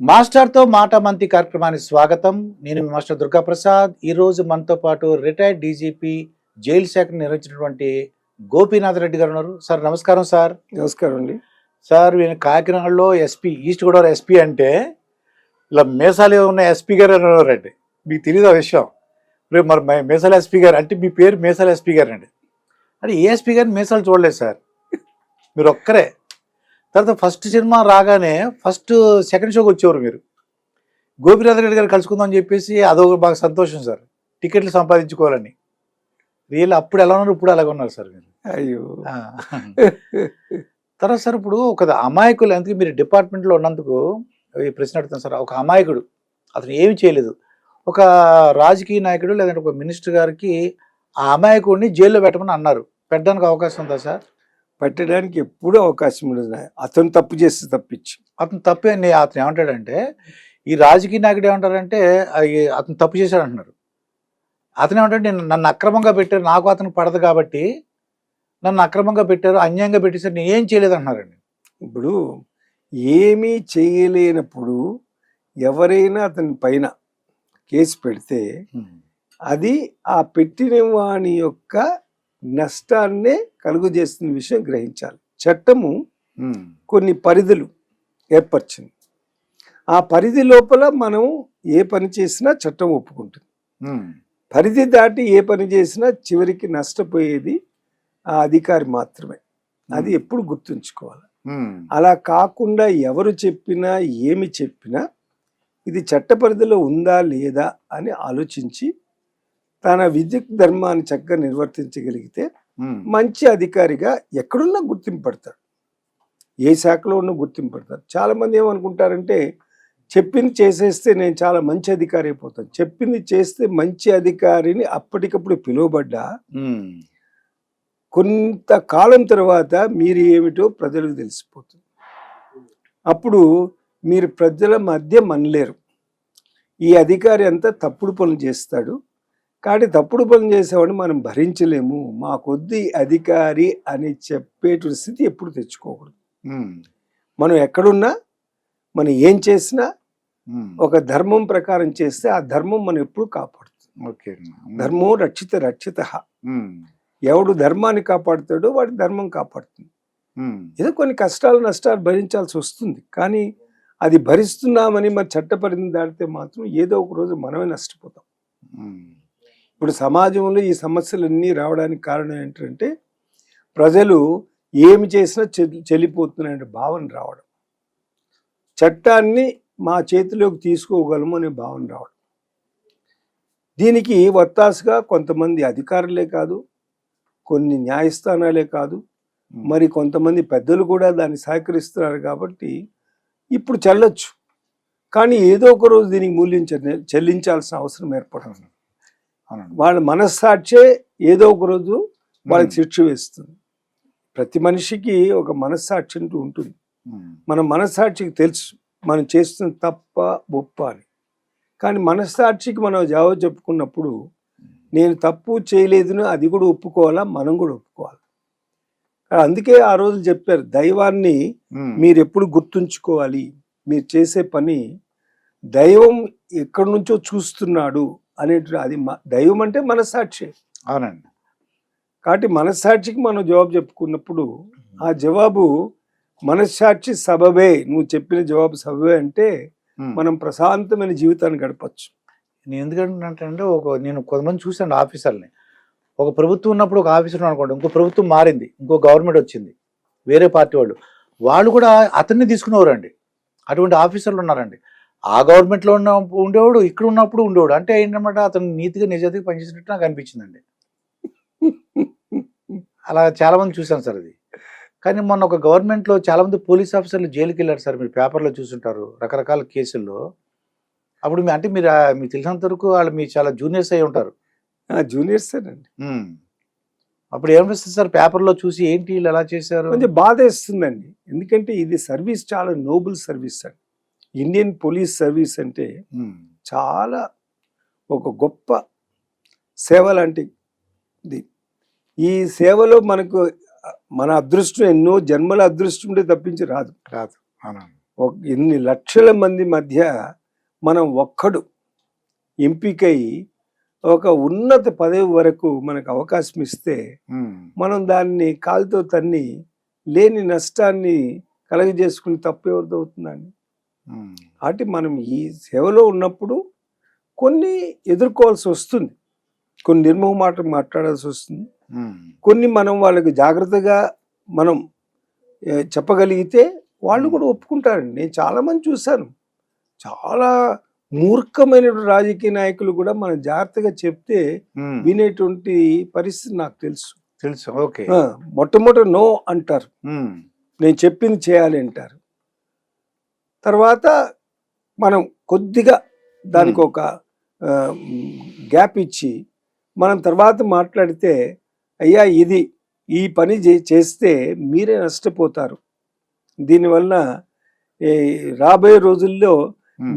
మాస్టర్తో మాట మంతి కార్యక్రమానికి స్వాగతం. నేను మీ మాస్టర్ దుర్గా ప్రసాద్. ఈరోజు మనతో పాటు రిటైర్డ్ డీజీపీ జైలు శాఖను నిర్వహించినటువంటి గోపీనాథ్ రెడ్డి గారు ఉన్నారు. సార్ నమస్కారం. సార్ నమస్కారం అండి. సార్ ఈయన కాకినాడలో ఎస్పీ, ఈస్ట్ గోదావరి ఎస్పీ అంటే ఇలా మీసాలు ఉన్న ఎస్పీ గారు అనేవారండి. మీకు తెలియదు ఆ విషయం. రేపు మరి మీసాల ఎస్పీ గారు అంటే మీ పేరు మీసాల ఎస్పీ గారు అండి. అంటే ఏ ఎస్పీ గారిని మీసాలు చూడలేదు సార్, మీరు ఒక్కరే. తర్వాత ఫస్ట్ సినిమా రాగానే సెకండ్ షోకి వచ్చేవారు మీరు. గోపీనాథ్ రెడ్డి గారు కలుసుకుందాం అని చెప్పేసి అదొక బాగా సంతోషం సార్, టికెట్లు సంపాదించుకోవాలని. రియల్ అప్పుడు ఎలా ఉన్నారు, ఇప్పుడు అలాగే ఉన్నారు సార్ మీరు. అయ్యో. తర్వాత సార్ ఇప్పుడు ఒక అమాయకులు, అందుకే మీరు డిపార్ట్మెంట్లో ఉన్నందుకు ఈ ప్రశ్న అడుగుతాను సార్. ఒక అమాయకుడు, అతను ఏమి చేయలేదు, ఒక రాజకీయ నాయకుడు లేదంటే ఒక మినిస్టర్ గారికి ఆ అమాయకుడిని జైల్లో పెట్టమని అన్నారు, పెట్టడానికి అవకాశం ఉందా సార్? పెట్టడానికి ఎప్పుడూ అవకాశం ఉండదు. అతను తప్పు చేస్తే తప్పించి అతను తప్పే. అతను ఏమంటాడంటే, ఈ రాజకీయ నాయకుడు ఏమంటారంటే అతను తప్పు చేశాడు అంటున్నారు. అతను ఏమంటాడు, నన్ను అక్రమంగా పెట్టారు, నాకు అతను పడదు కాబట్టి నన్ను అక్రమంగా పెట్టారు, అన్యాయంగా పెట్టేసారు, నేను ఏం చేయలేదు అంటున్నారండి. ఇప్పుడు ఏమీ చేయలేనప్పుడు ఎవరైనా అతని పైన కేసు పెడితే అది ఆ పెట్టిన వాని యొక్క నష్టాన్నే కలుగు చేస్తున్న విషయం గ్రహించాలి. చట్టము కొన్ని పరిధులు ఏర్పరిచింది. ఆ పరిధి లోపల మనం ఏ పని చేసినా చట్టం ఒప్పుకుంటుంది. పరిధి దాటి ఏ పని చేసినా చివరికి నష్టపోయేది ఆ అధికారి మాత్రమే. అది ఎప్పుడు గుర్తుంచుకోవాలి. అలా కాకుండా ఎవరు చెప్పినా ఏమి చెప్పినా ఇది చట్ట పరిధిలో ఉందా లేదా అని ఆలోచించి తన విద్యుత్ ధర్మాన్ని చక్కగా నిర్వర్తించగలిగితే మంచి అధికారిగా ఎక్కడున్నా గుర్తింపు పడతాడు, ఏ శాఖలో ఉన్న గుర్తింపు పడతాడు. చాలా మంది ఏమనుకుంటారంటే, చెప్పింది చేసేస్తే నేను చాలా మంచి అధికారి అయిపోతాను. చెప్పింది చేస్తే మంచి అధికారిని అప్పటికప్పుడు పిలువబడ్డా కొంతకాలం తర్వాత మీరు ఏమిటో ప్రజలకు తెలిసిపోతుంది. అప్పుడు మీరు ప్రజల మధ్య మనలేరు. ఈ అధికారి అంతా తప్పుడు పనులు చేస్తాడు, కాబట్టి తప్పుడు పనులు చేసేవాడిని మనం భరించలేము, మా కొద్ది అధికారి అని చెప్పేటువంటి స్థితి ఎప్పుడు తెచ్చుకోకూడదు. మనం ఎక్కడున్నా, మనం ఏం చేసినా ఒక ధర్మం ప్రకారం చేస్తే ఆ ధర్మం మనం ఎప్పుడు కాపాడుతుంది. ధర్మం రక్షిత. ఎవడు ధర్మాన్ని కాపాడుతాడో వాడి ధర్మం కాపాడుతుంది. ఏదో కొన్ని కష్టాలు నష్టాలు భరించాల్సి వస్తుంది, కానీ అది భరిస్తున్నామని మరి చట్ట పరిధిని దాటితే మాత్రం ఏదో ఒక రోజు మనమే నష్టపోతాం. ఇప్పుడు సమాజంలో ఈ సమస్యలన్నీ రావడానికి కారణం ఏంటంటే, ప్రజలు ఏమి చేసినా చెల్లిపోతున్నాయనే భావన రావడం, చట్టాన్ని మా చేతిలోకి తీసుకోగలము అనే భావన రావడం. దీనికి వత్తాసుగా కొంతమంది అధికారులే కాదు, కొన్ని న్యాయస్థానాలే కాదు, మరి కొంతమంది పెద్దలు కూడా దాన్ని సహకరిస్తున్నారు. కాబట్టి ఇప్పుడు చెల్లొచ్చు, కానీ ఏదో ఒక రోజు దీనికి మూల్యం చెల్లించాల్సిన అవసరం ఏర్పడుతుంది. వాళ్ళ మనస్సాక్షే ఏదో ఒక రోజు వాళ్ళకి శిక్ష వేస్తుంది. ప్రతి మనిషికి ఒక మనస్సాక్షి అంటూ ఉంటుంది. మన మనస్సాక్షికి తెలుసు మనం చేస్తున్న తప్ప ఒప్ప అని. కానీ మనస్సాక్షికి మనం జవాబు చెప్పుకున్నప్పుడు నేను తప్పు చేయలేదును అది కూడా ఒప్పుకోవాలా, మనం కూడా ఒప్పుకోవాలి. అందుకే ఆ రోజు చెప్పారు, దైవాన్ని మీరు ఎప్పుడు గుర్తుంచుకోవాలి. మీరు చేసే పని దైవం ఎక్కడి నుంచో చూస్తున్నాడు అనేటువంటి, అది దైవం అంటే మనస్సాక్షి. అవునండి. కాబట్టి మనస్సాక్షికి మనం జవాబు చెప్పుకున్నప్పుడు ఆ జవాబు మనస్సాక్షి సబబే, నువ్వు చెప్పిన జవాబు సబబే అంటే మనం ప్రశాంతమైన జీవితాన్ని గడపచ్చు. నేను ఎందుకంటే నేను కొంతమంది చూసాను ఆఫీసర్ని. ఒక ప్రభుత్వం ఉన్నప్పుడు ఒక ఆఫీసర్ అనుకోండి, ఇంకో ప్రభుత్వం మారింది, ఇంకో గవర్నమెంట్ వచ్చింది, వేరే పార్టీ వాళ్ళు కూడా అతన్ని తీసుకునేవారండి. అటువంటి ఆఫీసర్లు ఉన్నారండి. ఆ గవర్నమెంట్లో ఉండేవాడు, ఇక్కడ ఉన్నప్పుడు ఉండేవాడు. అంటే ఏంటన్నమాట, అతను నీతిగా నిజాయితీగా పనిచేసినట్టు నాకు అనిపించిందండి. అలా చాలామంది చూశాను సార్ అది. కానీ మొన్న ఒక గవర్నమెంట్లో చాలామంది పోలీస్ ఆఫీసర్లు జైలుకి వెళ్ళారు సార్, మీరు పేపర్లో చూసుంటారు రకరకాల కేసుల్లో. అప్పుడు అంటే మీరు మీకు తెలిసినంత వరకు వాళ్ళు మీ చాలా జూనియర్స్ అయి ఉంటారు. జూనియర్స్ అండి. అప్పుడు ఏమనిపిస్తుంది సార్ పేపర్లో చూసి, ఏంటి వీళ్ళు ఎలా చేశారు? కొంచెం బాధ వేస్తుందండి. ఎందుకంటే ఇది సర్వీస్ చాలా నోబుల్ సర్వీస్ అండి. ఇండియన్ పోలీస్ సర్వీస్ అంటే చాలా ఒక గొప్ప సేవ లాంటిది. ఈ సేవలో మనకు మన అదృష్టం, ఎన్నో జన్మల అదృష్టం ఉంటే తప్పించి రాదు. ఇన్ని లక్షల మంది మధ్య మనం ఒక్కడు ఎంపికై ఒక ఉన్నత పదవి వరకు మనకు అవకాశం ఇస్తే మనం దాన్ని కాలుతో తన్ని లేని నష్టాన్ని కలగజేసుకుని తప్పు ఎవరిది అవుతుందండి. కాబట్టి మనం ఈ సేవలో ఉన్నప్పుడు కొన్ని ఎదుర్కోవాల్సి వస్తుంది, కొన్ని నిర్మోహమాటం మాట్లాడాల్సి వస్తుంది, కొన్ని మనం వాళ్ళకి జాగ్రత్తగా మనం చెప్పగలిగితే వాళ్ళు కూడా ఒప్పుకుంటారండి. నేను చాలా మంది చూశాను, చాలా మూర్ఖమైన రాజకీయ నాయకులు కూడా మనం జాగ్రత్తగా చెప్తే వినేటువంటి పరిస్థితి నాకు తెలుసు. ఓకే. మొట్టమొదటి నో అంటారు, నేను చెప్పింది చేయాలి అంటారు. తర్వాత మనం కొద్దిగా దానికి ఒక గ్యాప్ ఇచ్చి మనం తర్వాత మాట్లాడితే, అయ్యా ఇది ఈ పని చేస్తే మీరే నష్టపోతారు, దీనివల్ల రాబోయే రోజుల్లో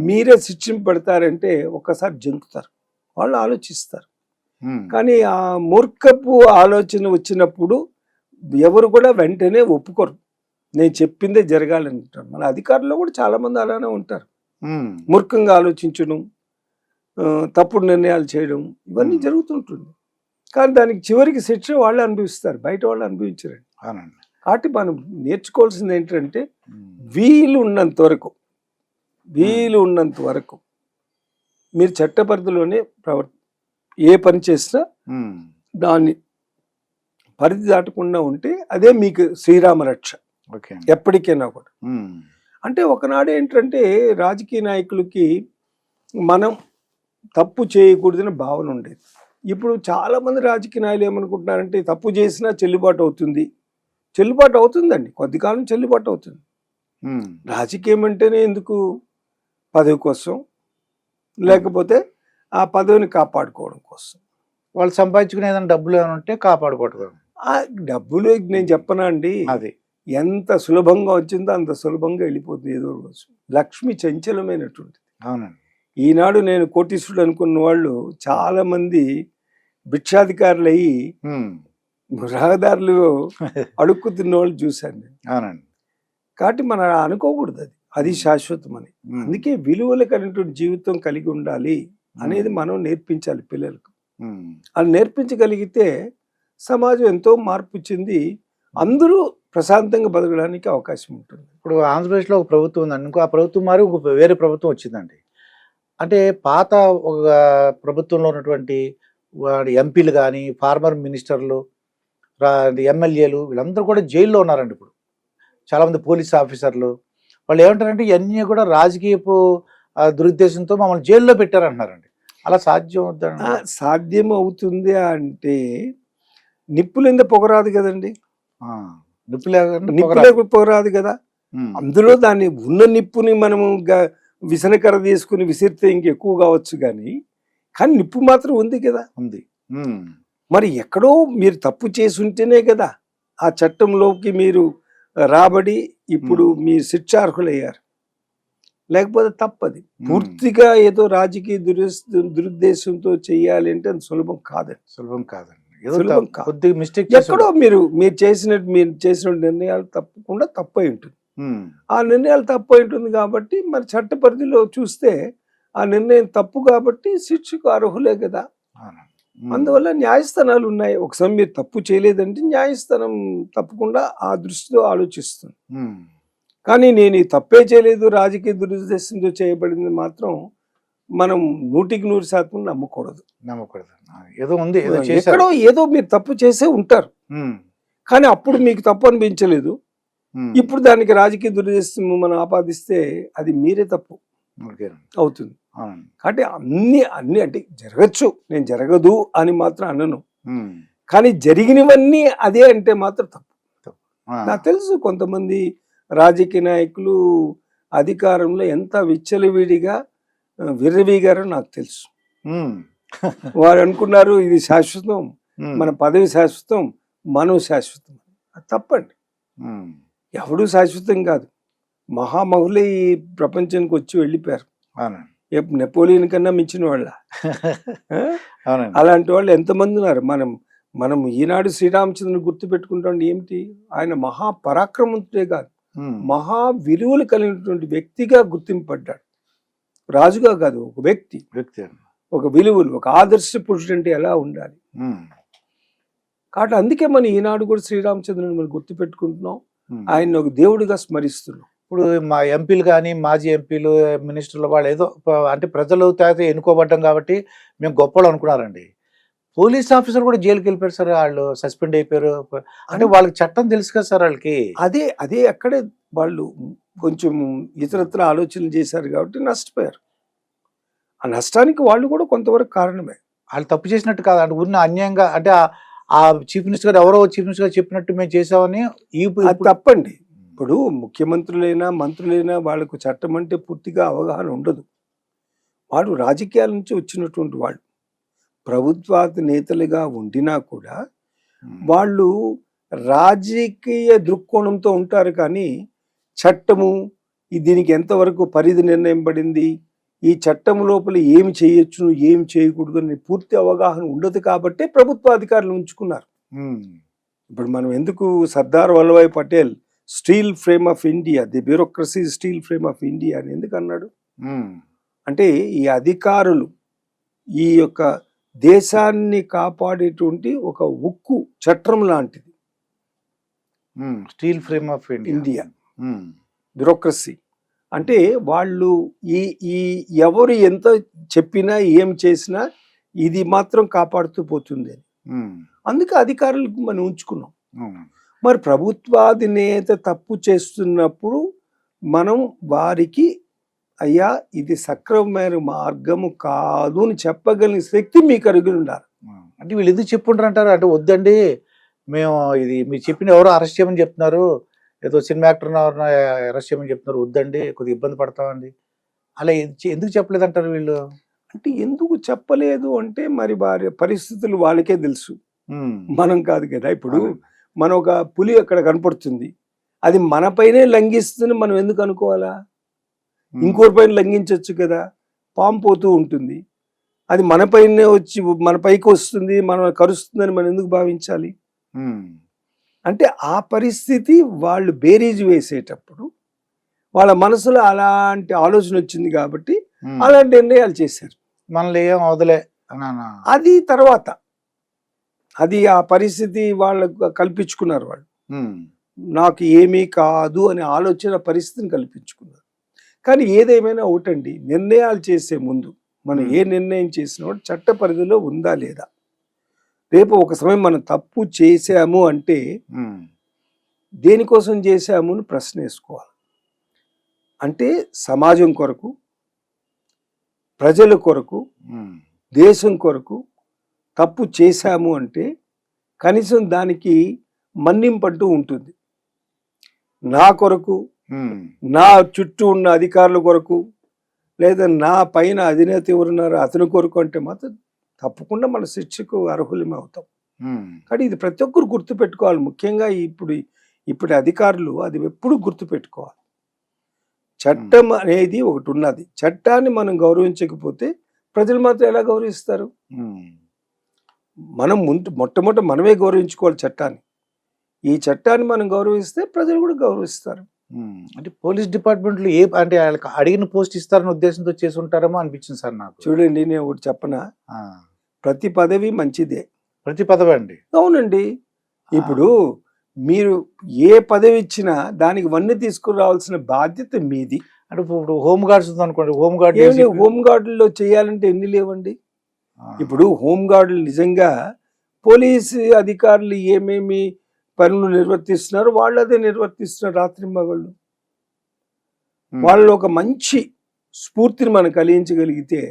మీరే శిక్షింపబడతారంటే ఒక్కసారి జంకుతారు, వాళ్ళు ఆలోచిస్తారు. కానీ ఆ మూర్ఖపు ఆలోచన వచ్చినప్పుడు ఎవరు కూడా వెంటనే ఒప్పుకోరు, నేను చెప్పిందే జరగాలంటారు. మన అధికారులు కూడా చాలా మంది అలానే ఉంటారు, మూర్ఖంగా ఆలోచించడం, తప్పుడు నిర్ణయాలు చేయడం, ఇవన్నీ జరుగుతుంటుంది. కానీ దానికి చివరికి శిక్ష వాళ్ళే అనుభవిస్తారు, బయట వాళ్ళు అనుభవించరండి. కాబట్టి మనం నేర్చుకోవాల్సింది ఏంటంటే వీలు ఉన్నంత వరకు మీరు చట్ట పరిధిలోనే ఏ పని చేసినా దాన్ని పరిధి దాటకుండా ఉంటే అదే మీకు శ్రీరామ రక్ష ఎప్పటికైనా కూడా. అంటే ఒకనాడు ఏంటంటే రాజకీయ నాయకులకి మనం తప్పు చేయకూడదని భావన ఉండేది. ఇప్పుడు చాలా మంది రాజకీయ నాయకులు ఏమనుకుంటున్నారంటే తప్పు చేసినా చెల్లుబాటు అవుతుందండి, కొద్ది కాలం చెల్లుబాటు అవుతుంది. రాజకీయం అంటేనే ఎందుకు? పదవి కోసం, లేకపోతే ఆ పదవిని కాపాడుకోవడం కోసం. వాళ్ళు సంపాదించుకునే ఏదైనా డబ్బులు ఏమైనా ఉంటే కాపాడుకోవడం. ఆ డబ్బులు నేను చెప్పనా అండి, అది ఎంత సులభంగా వచ్చిందో అంత సులభంగా వెళ్ళిపోతుంది ఏదో రోజు. లక్ష్మి చంచలమైనటువంటిది. అవునండి. ఈనాడు నేను కోటీశ్వరుడు అనుకున్న వాళ్ళు చాలా మంది భిక్షాధికారులు అయ్యి రహదారులు అడుక్కు తిన్న వాళ్ళు చూశాను. అవునండి. కాబట్టి మనం అనుకోకూడదు అది శాశ్వతం అని. అందుకే విలువలకైనటువంటి జీవితం కలిగి ఉండాలి అనేది మనం నేర్పించాలి పిల్లలకు. అది నేర్పించగలిగితే సమాజం ఎంతో మార్పు చెంది అందరూ ప్రశాంతంగా బతకడానికి అవకాశం ఉంటుంది. ఇప్పుడు ఆంధ్రప్రదేశ్లో ఒక ప్రభుత్వం ఉందండి, ఇంకో ఆ ప్రభుత్వం మారి వేరే ప్రభుత్వం వచ్చిందండి. అంటే పాత ఒక ప్రభుత్వంలో ఉన్నటువంటి ఎంపీలు కానీ, ఫార్మర్ మినిస్టర్లు, ఎమ్మెల్యేలు వీళ్ళందరూ కూడా జైల్లో ఉన్నారండి. ఇప్పుడు చాలామంది పోలీస్ ఆఫీసర్లు వాళ్ళు ఏమంటారంటే ఇవన్నీ కూడా రాజకీయపు దురుద్దేశంతో మమ్మల్ని జైల్లో పెట్టారంటున్నారండి. అలా సాధ్యం అవుతుందండి? సాధ్యం అవుతుంది అంటే నిప్పులేందే పొగరాదు కదండి, నిప్పు పొగరాదు కదా. అందులో దాన్ని ఉన్న నిప్పుని మనము విసనకర తీసుకుని విసిరితే ఇంకెక్కువ కావచ్చు కానీ నిప్పు మాత్రం ఉంది కదా, ఉంది. మరి ఎక్కడో మీరు తప్పు చేసి ఉంటేనే కదా ఆ చట్టంలోకి మీరు రాబడి ఇప్పుడు మీ శిక్షార్హులయ్యారు. లేకపోతే తప్పది. పూర్తిగా ఏదో రాజకీయ దురుద్దేశంతో చెయ్యాలి అంటే అది సులభం కాదండి. కొద్దిగా మిస్టేక్ ఎక్కడో మీరు చేసిన నిర్ణయాలు తప్పకుండా తప్పై ఉంటుంది. ఆ నిర్ణయాలు తప్పై ఉంటుంది కాబట్టి మరి చట్ట పరిధిలో చూస్తే ఆ నిర్ణయం తప్పు కాబట్టి శిక్షకు అర్హులే కదా. అందువల్ల న్యాయస్థానాలు ఉన్నాయి. ఒకసారి మీరు తప్పు చేయలేదంటే న్యాయస్థానం తప్పకుండా ఆ దృష్టితో ఆలోచిస్తుంది. కానీ నేను ఈ తప్పే చేయలేదు, రాజకీయ దురుద్దేశంతో చేయబడింది మాత్రం మనం 100% నమ్మకూడదు. ఏదో ఉంది, ఎక్కడో ఏదో మీరు తప్పు చేసే ఉంటారు, కానీ అప్పుడు మీకు తప్పు అనిపించలేదు. ఇప్పుడు దానికి రాజకీయ దురుద్దేశం మనం ఆపాదిస్తే అది మీరే తప్పు అవుతుంది. కాబట్టి అన్ని అంటే జరగచ్చు, నేను జరగదు అని మాత్రం అనను, కానీ జరిగినవన్నీ అదే అంటే మాత్రం తప్పు. నాకు తెలుసు కొంతమంది రాజకీయ నాయకులు అధికారంలో ఎంత విచ్చలవిడిగా విర్రవీగారో నాకు తెలుసు. వారు అనుకున్నారు ఇది శాశ్వతం, మన పదవి శాశ్వతం, మనం శాశ్వతం. అది తప్పండి. ఎవడు శాశ్వతం కాదు. మహామహులే ఈ ప్రపంచానికి వచ్చి వెళ్ళిపోయారు. నెపోలియన్ కన్నా మించిన వాళ్ళ అలాంటి వాళ్ళు ఎంతమంది ఉన్నారు. మనం ఈనాడు శ్రీరామచంద్రుని గుర్తు పెట్టుకుంటాం. ఏమిటి ఆయన మహాపరాక్రమంతుడే కాదు, మహా విలువలు కలిగినటువంటి వ్యక్తిగా గుర్తింపబడ్డాడు. రాజుగా కాదు, ఒక వ్యక్తి, ఒక విలువలు, ఒక ఆదర్శ పురుషుడు అంటే ఎలా ఉండాలి. కాబట్టి అందుకే మనం ఈనాడు కూడా శ్రీరామచంద్రుని మనం గుర్తుపెట్టుకుంటున్నాం, ఆయన్ని ఒక దేవుడిగా స్మరిస్తున్నాం. ఇప్పుడు మా ఎంపీలు కానీ మాజీ ఎంపీలు మినిస్టర్లు వాళ్ళు ఏదో అంటే ప్రజలు చేత ఎన్నుకోబడ్డాం కాబట్టి మేము గొప్పలు అనుకున్నారండి. పోలీస్ ఆఫీసర్ కూడా జైలుకి వెళ్ళిపోయారు సార్, వాళ్ళు సస్పెండ్ అయిపోయారు. అంటే వాళ్ళకి చట్టం తెలుసు కదా సార్ వాళ్ళకి. అదే అదే అక్కడే వాళ్ళు కొంచెం ఇతరత్ర ఆలోచనలు చేశారు కాబట్టి నష్టపోయారు. ఆ నష్టానికి వాళ్ళు కూడా కొంతవరకు కారణమే. వాళ్ళు తప్పు చేసినట్టు కాదు, అంటే ఉన్న అన్యాయంగా, అంటే ఆ చీఫ్ మినిస్టర్ గారు ఎవరో చీఫ్ మినిస్టర్ గారు చెప్పినట్టు మేము చేసామని అది తప్పండి. ఇప్పుడు ముఖ్యమంత్రులైనా మంత్రులైనా వాళ్ళకు చట్టం అంటే పూర్తిగా అవగాహన ఉండదు. వాడు రాజకీయాల నుంచి వచ్చినటువంటి వాళ్ళు ప్రభుత్వాది నేతలుగా ఉండినా కూడా వాళ్ళు రాజకీయ దృక్కోణంతో ఉంటారు. కానీ చట్టము దీనికి ఎంతవరకు పరిధి నిర్ణయం పడింది, ఈ చట్టం లోపల ఏమి చేయొచ్చు ఏమి చేయకూడదు అని పూర్తి అవగాహన ఉండదు కాబట్టి ప్రభుత్వ అధికారులు ఉంచుకున్నారు. ఇప్పుడు మనం ఎందుకు Sardar Vallabhbhai Patel steel frame of India, the bureaucracy steel frame of India అని ఎందుకు అన్నాడు అంటే ఈ అధికారులు ఈ యొక్క దేశాన్ని కాపాడేటువంటి ఒక ఉక్కు చట్టం లాంటిది steel frame of India bureaucracy. అంటే వాళ్ళు ఈ ఎవరు ఎంత చెప్పినా ఏం చేసినా ఇది మాత్రం కాపాడుతూ పోతుంది అని అందుకే అధికారులకు మనం ఉంచుకున్నాం. మరి ప్రభుత్వాధినేత తప్పు చేస్తున్నప్పుడు మనం వారికి అయ్యా ఇది సక్రమమైన మార్గము కాదు అని చెప్పగలిగిన శక్తి మీకు అరిగి ఉండాలి. అంటే వీళ్ళు ఎందుకు చెప్పుకుంటారు అంటారు, అంటే వద్దండి మేము ఇది మీరు చెప్పిన ఎవరో అరెస్ట్ చేయమని చెప్తున్నారు, ఏదో సినిమా యాక్టర్ అరెస్ట్ చేయమని చెప్తున్నారు, వద్దండి కొద్దిగా ఇబ్బంది పడతామండి, అలా ఎందుకు చెప్పలేదు అంటారు వీళ్ళు. అంటే ఎందుకు చెప్పలేదు అంటే మరి వారి పరిస్థితులు వాళ్ళకే తెలుసు, మనం కాదు కదా. ఇప్పుడు మన ఒక పులి అక్కడ కనపడుతుంది, అది మన పైనే లంఘిస్తుంది, మనం ఎందుకు అనుకోవాలా? ఇంకోరి పైన లంఘించవచ్చు కదా. పాము పోతూ ఉంటుంది, అది మన పైనే వచ్చి మన పైకి వస్తుంది, మనం కరుస్తుందని మనం ఎందుకు భావించాలి? అంటే ఆ పరిస్థితి వాళ్ళు బేరీజు వేసేటప్పుడు వాళ్ళ మనసులో అలాంటి ఆలోచన వచ్చింది కాబట్టి అలాంటి నిర్ణయాలు చేశారు. మనల్ని ఏం వదలే అది తర్వాత అది ఆ పరిస్థితి వాళ్ళకు కల్పించుకున్నారు. వాళ్ళు నాకు ఏమీ కాదు అనే ఆలోచన పరిస్థితిని కల్పించుకున్నారు. కానీ ఏదేమైనా ఒకటండి, నిర్ణయాలు చేసే ముందు మనం ఏ నిర్ణయం చేసినా చట్ట పరిధిలో ఉందా లేదా. రేపు ఒక సమయం మనం తప్పు చేశాము అంటే దేనికోసం చేశాము అని ప్రశ్న వేసుకోవాలి. అంటే సమాజం కొరకు, ప్రజల కొరకు, దేశం కొరకు తప్పు చేశాము అంటే కనీసం దానికి మన్నింపంటూ ఉంటుంది. నా కొరకు, నా చుట్టూ ఉన్న అధికారుల కొరకు, లేదా నా పైన అధినేత ఎవరున్నారు అతని కొరకు అంటే మాత్రం తప్పకుండా మన శిక్షకు అర్హులమే అవుతాం. కానీ ఇది ప్రతి ఒక్కరు గుర్తుపెట్టుకోవాలి. ముఖ్యంగా ఇప్పుడు అధికారులు అది ఎప్పుడు గుర్తుపెట్టుకోవాలి. చట్టం అనేది ఒకటి ఉన్నది, చట్టాన్ని మనం గౌరవించకపోతే ప్రజలు మాత్రం ఎలా గౌరవిస్తారు? మనం మొట్టమొదట మనమే గౌరవించుకోవాలి చట్టాన్ని. ఈ చట్టాన్ని మనం గౌరవిస్తే ప్రజలు కూడా గౌరవిస్తారు. అంటే పోలీస్ డిపార్ట్మెంట్లో అంటే వాళ్ళకి అడిగిన పోస్ట్ ఇస్తారని ఉద్దేశంతో చేసి ఉంటారేమో అనిపించింది సార్ నాకు. చూడండి, నేను ఒకటి చెప్పనా, ప్రతి పదవి మంచిదే. ప్రతి పదవి అండి? అవునండి. ఇప్పుడు మీరు ఏ పదవి ఇచ్చినా దానికి వన్నీ తీసుకురావాల్సిన బాధ్యత మీది. అంటే ఇప్పుడు హోమ్ గార్డ్స్ ఉందనుకోండి, హోమ్ గార్డుల్లో చేయాలంటే ఎన్ని లేవండి. ఇప్పుడు హోమ్ గార్డులు నిజంగా పోలీసు అధికారులు ఏమేమి పనులు నిర్వర్తిస్తున్నారు వాళ్ళు అదే నిర్వర్తిస్తున్నారు రాత్రి మగళ్ళు. వాళ్ళు ఒక మంచి స్ఫూర్తిని మనం కలిగించగలిగితే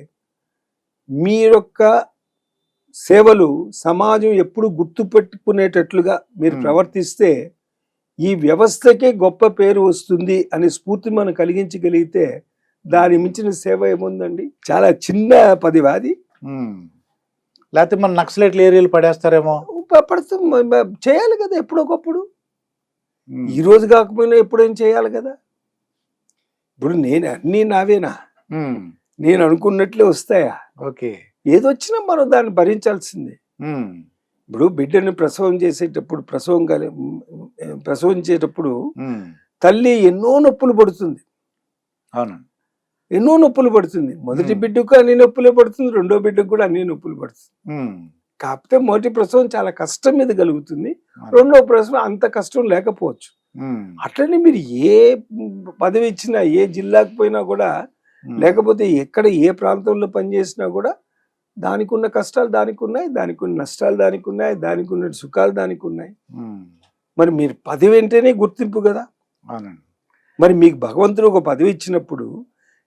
మీరొక్క సేవలు సమాజం ఎప్పుడు గుర్తుపెట్టుకునేటట్లుగా మీరు ప్రవర్తిస్తే ఈ వ్యవస్థకే గొప్ప పేరు వస్తుంది అనే స్ఫూర్తిని మనం కలిగించగలిగితే దాని మించిన సేవ ఏముందండి. చాలా చిన్న పదవి అది. లేకపోతే మన నక్సలైట్లు ఏరియాలు పడేస్తారేమో. చేయాలి కదా ఎప్పుడొకప్పుడు, ఈ రోజు కాకపోయినా ఎప్పుడేం చేయాలి కదా. ఇప్పుడు అన్నీ నావేనా, నేను అనుకున్నట్లే వస్తాయా? ఓకే, ఏదొచ్చినా మనం దాన్ని భరించాల్సిందే. ఇప్పుడు బిడ్డని ప్రసవించేటప్పుడు తల్లి ఎన్నో నొప్పులు పడుతుంది, అవునండి. ఎన్నో నొప్పులు పడుతుంది. మొదటి బిడ్డకు అన్ని నొప్పులే పడుతుంది, రెండో బిడ్డకు కూడా అన్ని నొప్పులు పడుతుంది. కాకపోతే మొదటి ప్రసవం చాలా కష్టం మీద కలుగుతుంది, రెండో ప్రసవం అంత కష్టం లేకపోవచ్చు. అట్లనే మీరు ఏ పదవి ఇచ్చినా, ఏ జిల్లాకు పోయినా కూడా, లేకపోతే ఎక్కడ ఏ ప్రాంతంలో పనిచేసినా కూడా దానికి ఉన్న కష్టాలు దానికి ఉన్నాయి, దానికి ఉన్న నష్టాలు దానికి ఉన్నాయి, దానికి ఉన్న సుఖాలు దానికి ఉన్నాయి. మరి మీరు పదవి అంటేనే గుర్తింపు కదా. మరి మీకు భగవంతుడు ఒక పదవి ఇచ్చినప్పుడు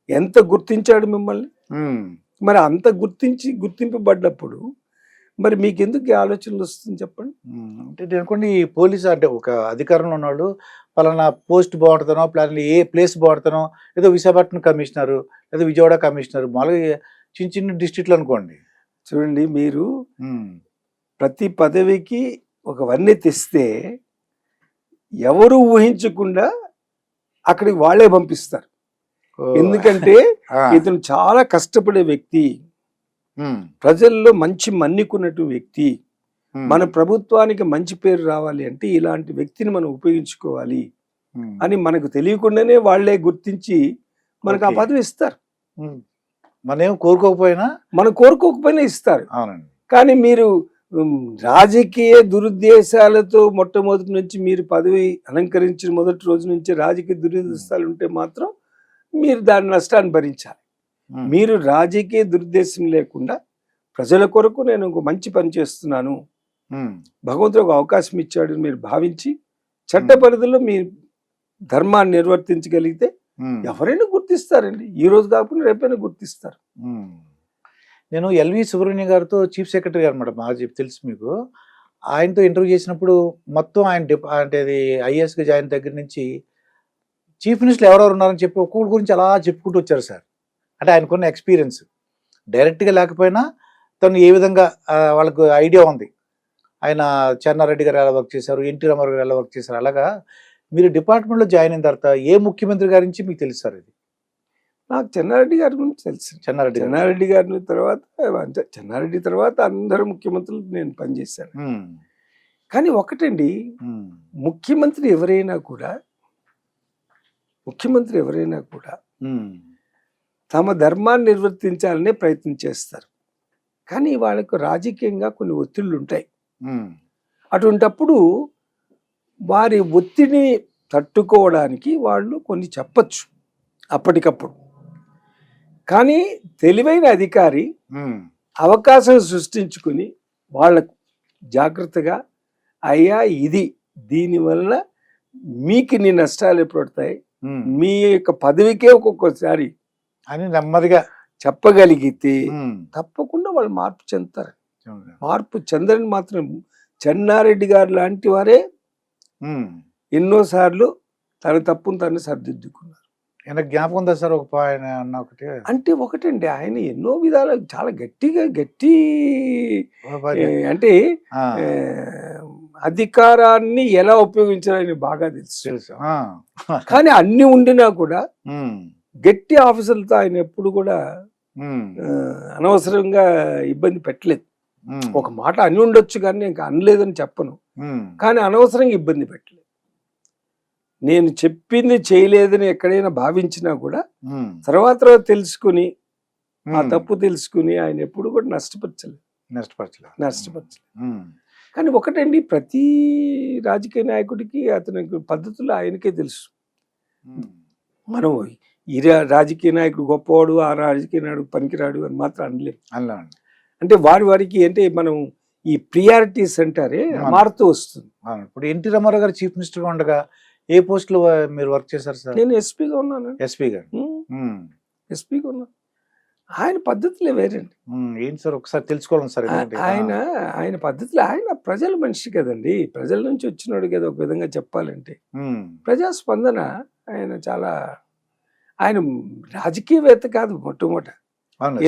ఎంత గుర్తించాడు మిమ్మల్ని. మరి అంత గుర్తింపబడ్డప్పుడు మరి మీకు ఎందుకు ఈ ఆలోచనలు వస్తుంది చెప్పండి. అంటే అనుకోండి, ఈ పోలీసు అంటే ఒక అధికారంలో ఉన్నాడు, పలానా పోస్ట్ బాగుంటుందనో, పలానా ఏ ప్లేస్ బాగుంటుందనో, ఏదో విశాఖపట్నం కమిషనరు, ఏదో విజయవాడ కమిషనరు, మామూలుగా చిన్న చిన్న డిస్ట్రిక్ట్లు అనుకోండి. చూడండి, మీరు ప్రతి పదవికి ఒక వన్నె తెస్తే ఎవరు ఊహించకుండా అక్కడికి వాళ్ళే పంపిస్తారు. ఎందుకంటే ఇతను చాలా కష్టపడే వ్యక్తి, ప్రజల్లో మంచి మన్నికున్నట్టు వ్యక్తి, మన ప్రభుత్వానికి మంచి పేరు రావాలి అంటే ఇలాంటి వ్యక్తిని మనం ఉపయోగించుకోవాలి అని మనకు తెలియకుండానే వాళ్ళే గుర్తించి మనకు ఆ పదవి ఇస్తారు. మనం కోరుకోకపోయినా ఇస్తారు. కానీ మీరు రాజకీయ దురుద్దేశాలతో మొట్టమొదటి నుంచి మీరు పదవి అలంకరించిన మొదటి రోజు నుంచి రాజకీయ దురుద్దేశాలు ఉంటే మాత్రం మీరు దాని నష్టాన్ని భరించాలి. మీరు రాజకీయ దురుద్దేశం లేకుండా ప్రజల కొరకు నేను ఒక మంచి పని చేస్తున్నాను, భగవంతుడు ఒక అవకాశం ఇచ్చాడు మీరు భావించి చట్ట పరిధిలో మీ ధర్మాన్ని నిర్వర్తించగలిగితే ఎవరైనా గుర్తిస్తారండి. ఈ రోజు కాకుండా రేపైనా గుర్తిస్తారు. నేను ఎల్వి సుబ్రహ్మణ్యం గారితో చీఫ్ సెక్రటరీ గారు అనమాట, మాకు తెలుసు మీకు. ఆయనతో ఇంటర్వ్యూ చేసినప్పుడు మొత్తం ఆయన అంటే అది ఐఏఎస్గా జాయిన్ దగ్గర నుంచి చీఫ్ మినిస్టర్లు ఎవరెవరు ఉన్నారని చెప్పి ఒక్కొక్కరి గురించి అలా చెప్పుకుంటూ వచ్చారు సార్. అంటే ఆయనకున్న ఎక్స్పీరియన్స్ డైరెక్ట్గా లేకపోయినా తను ఏ విధంగా వాళ్ళకు ఐడియా ఉంది. ఆయన చెన్నారెడ్డి గారు ఎలా వర్క్ చేశారు, ఎన్టీ రామారావు గారు ఎలా వర్క్ చేశారు. అలాగా మీరు డిపార్ట్మెంట్లో జాయిన్ అయిన తర్వాత ఏ ముఖ్యమంత్రి గారి నుంచి మీకు తెలుసు సార్? ఇది నాకు చెన్నారెడ్డి గారి గురించి తెలుసు. చెన్నారెడ్డి గారి తర్వాత చెన్నారెడ్డి తర్వాత అందరు ముఖ్యమంత్రులు నేను పనిచేశాను. కానీ ఒకటండి, ముఖ్యమంత్రి ఎవరైనా కూడా తమ ధర్మాన్ని నిర్వర్తించాలనే ప్రయత్నం చేస్తారు. కానీ వాళ్ళకు రాజకీయంగా కొన్ని ఒత్తిళ్ళు ఉంటాయి. అటువంటప్పుడు వారి ఒత్తిడిని తట్టుకోవడానికి వాళ్ళు కొన్ని చెప్పచ్చు అప్పటికప్పుడు. కానీ తెలివైన అధికారి అవకాశం సృష్టించుకుని వాళ్ళకు జాగ్రత్తగా, అయ్యా ఇది దీనివల్ల మీకు నీ నష్టాలు పడతాయి, మీ యొక్క పదవికే ఒక్కొక్కసారి అని నెమ్మదిగా చెప్పగలిగితే తప్పకుండా వాళ్ళు మార్పు చెందుతారు. మార్పు చెందని మాత్రం చెన్నారెడ్డి గారు లాంటి వారే ఎన్నోసార్లు తన తప్పును తను సరిదిద్దుకున్నారు. జ్ఞాపకం ఉందా సార్ ఒక ఆయన అన్న ఒకటి? అంటే ఒకటండి, ఆయన ఎన్నో విధాలు చాలా గట్టి అంటే అధికారాన్ని ఎలా ఉపయోగించాలని బాగా తెలుసు. కానీ అన్ని ఉండినా కూడా గట్టి ఆఫీసర్లతో ఆయన ఎప్పుడు కూడా అనవసరంగా ఇబ్బంది పెట్టలేదు. ఒక మాట అని ఉండొచ్చు కానీ నేను అనలేదని చెప్పను, కానీ అనవసరంగా ఇబ్బంది పెట్టలేదు. నేను చెప్పింది చేయలేదని ఎక్కడైనా భావించినా కూడా తర్వాత తెలుసుకుని ఆ తప్పు తెలుసుకుని ఆయన ఎప్పుడు కూడా నష్టపరచలేదు. కానీ ఒకటండి, ప్రతి రాజకీయ నాయకుడికి అతని పద్ధతులు ఆయనకే తెలుసు. మనం ఈ రాజకీయ నాయకుడు గొప్పవాడు, ఆ రాజకీయ నాయకుడు పనికిరాడు అని మాత్రం అనలేము. అంటే వారికి అంటే మనం ఈ ప్రియారిటీస్ అంటారే మారుతూ వస్తుంది. ఇప్పుడు ఎన్టీ రామారావు గారు చీఫ్ మినిస్టర్గా ఉండగా ఏ పోస్ట్ లో మీరు వర్క్ చేశారు సార్? నేను ఎస్పీగా ఉన్నాను. ఎస్పీగా ఉన్నాను. ఆయన పద్ధతులే వేరండి. ఏంటి సార్ ఒకసారి తెలుసుకోవాలి సార్. ఆయన పద్ధతులు, ఆయన ప్రజల మనిషి కదండి, ప్రజల నుంచి వచ్చినాడు కదా ఒక విధంగా చెప్పాలంటే. ప్రజా స్పందన ఆయన రాజకీయవేత్త కాదు, మొట్టమొదట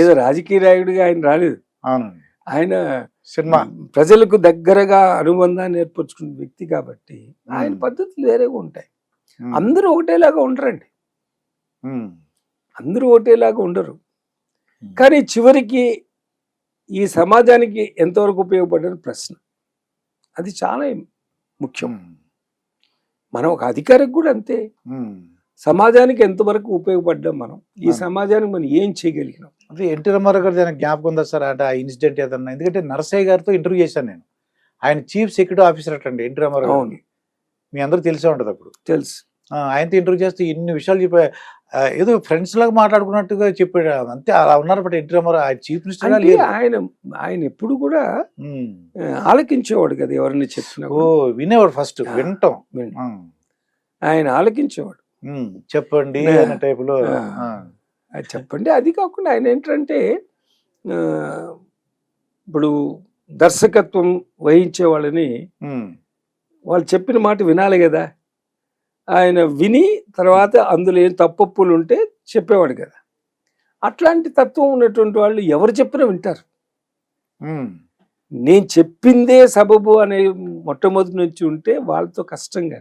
ఏదో రాజకీయ నాయకుడిగా ఆయన రాలేదు. ఆయన సినిమా ప్రజలకు దగ్గరగా అనుబంధాన్ని ఏర్పరచుకున్న వ్యక్తి కాబట్టి ఆయన పద్ధతులు వేరేగా ఉంటాయి. అందరూ ఒకటేలాగా ఉండరండి, ఉండరు. కానీ చివరికి ఈ సమాజానికి ఎంతవరకు ఉపయోగపడని ప్రశ్న, అది చాలా ముఖ్యం. మనం ఒక అధికారికి కూడా అంతే. సమాజానికి ఎంతవరకు ఉపయోగపడ్డాం మనం, ఈ సమాజానికి మనం ఏం చేయగలిగినాం. అంటే ఎన్టీ రామారావు గారు ఏదైనా జ్ఞాపకం ఉందా సార్ అంటే ఆ ఇన్సిడెంట్ ఏదన్నా? ఎందుకంటే నరసయ్య గారితో ఇంటర్వ్యూ చేశాను నేను. ఆయన చీఫ్ సెక్యూరిటీ ఆఫీసర్ అటండి ఎన్టీ రామారావు. అవును, మీ అందరూ తెలిసే ఉంటుంది అప్పుడు. తెలుసు. ఆయనతో ఇంటర్వ్యూ చేస్తే ఇన్ని విషయాలు చెప్పా, ఏదో ఫ్రెండ్స్ లాగా మాట్లాడుకున్నట్టుగా చెప్పాడు. అంతే అలా ఉన్నారు బట్ ఎన్టీ రామారావు ఆయన చీఫ్ మినిస్టర్ అంటే ఆయన ఎప్పుడు కూడా ఆలకించేవాడు కదా ఎవరిని చెప్పినా. ఓ వినేవాడు, ఫస్ట్ వింటాం. ఆయన ఆలకించేవాడు. చెప్పండి అనే టైపులో చెప్పండి. అది కాకుండా ఆయన ఏంటంటే ఇప్పుడు దర్శకత్వం వహించే వాళ్ళని వాళ్ళు చెప్పిన మాట వినాలి కదా. ఆయన విని తర్వాత అందులో ఏం తప్పప్పులు ఉంటే చెప్పేవాడు కదా. అట్లాంటి తత్వం ఉన్నటువంటి వాళ్ళు ఎవరు చెప్పినా వింటారు. నేను చెప్పిందే సబబు అనే మొట్టమొదటి నుంచి ఉంటే వాళ్ళతో కష్టంగా.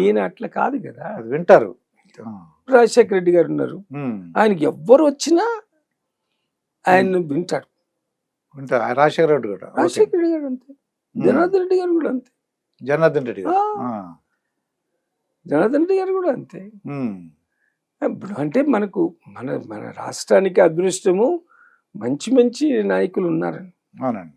ఈయన అట్లా కాదు కదా, వింటారు. రాజశేఖర రెడ్డి గారు ఉన్నారు, ఆయనకి ఎవ్వరు వచ్చినా ఆయన వింటాడు. రాజశేఖర రెడ్డి గారు అంతే, జనార్దన్ రెడ్డి గారు కూడా అంతే. జనార్దన్ రెడ్డి గారు కూడా అంతే. ఇప్పుడు అంటే మనకు మన రాష్ట్రానికి అదృష్టము మంచి మంచి నాయకులు ఉన్నారని. అవునండి,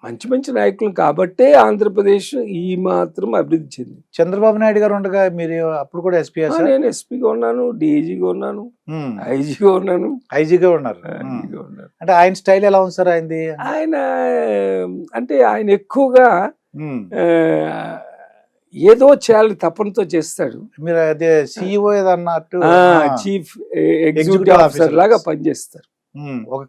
మంచి మంచి నాయకులు కాబట్టే ఆంధ్రప్రదేశ్ ఈ మాత్రం అభివృద్ధి చెందింది. చంద్రబాబు నాయుడు గారు ఉండగా మీరు అప్పుడు కూడా ఎస్పీ? నేను ఎస్పీగా ఉన్నాను, డిఐజీగా ఉన్నాను, ఐజీగా ఉన్నాను. ఐజీగా ఉన్నారు. అంటే ఆయన స్టైల్ ఎలా ఉంది సార్ ఆయనది? ఆయన ఎక్కువగా ఏదో చేయాలి తపనతో చేస్తాడు. మీరు అదే సిఇఓ ఏదన్నట్టు చీఫ్ ఎగ్జిక్యూటివ్ ఆఫీసర్ లాగా పనిచేస్తారు. ఒక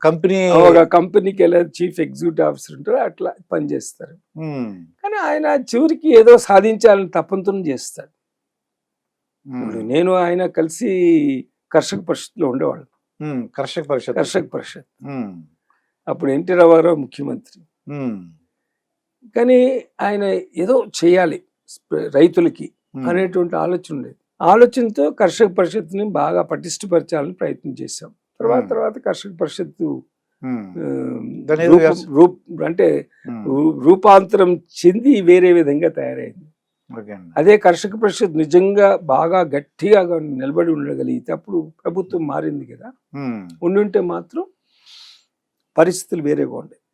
కంపెనీకి ఎలా చీఫ్ ఎగ్జిక్యూటివ్ ఆఫీసర్ ఉంటారో అట్లా పనిచేస్తారు. కానీ ఆయన చివరికి ఏదో సాధించాలని తపంతో చేస్తాడు. నేను ఆయన కలిసి కర్షక పరిషత్లో ఉండేవాళ్ళు. కర్షక పరిషత్ అప్పుడు ఎన్టీ రామారావు ముఖ్యమంత్రి. కానీ ఆయన ఏదో చేయాలి రైతులకి అనేటువంటి ఆలోచన ఉండేది. ఆలోచనతో కర్షక పరిషత్ని బాగా పటిష్టపరచాలని ప్రయత్నం చేశాం. తర్వాత కర్షక పరిషత్తు అంటే రూపాంతరం చెంది వేరే విధంగా తయారైంది. అదే కర్షక పరిషత్ నిజంగా బాగా గట్టిగా నిలబడి ఉండగలిగితే అప్పుడు ప్రభుత్వం మారింది కదా. ఉండుంటే మాత్రం పరిస్థితులు వేరేగా ఉండేవి.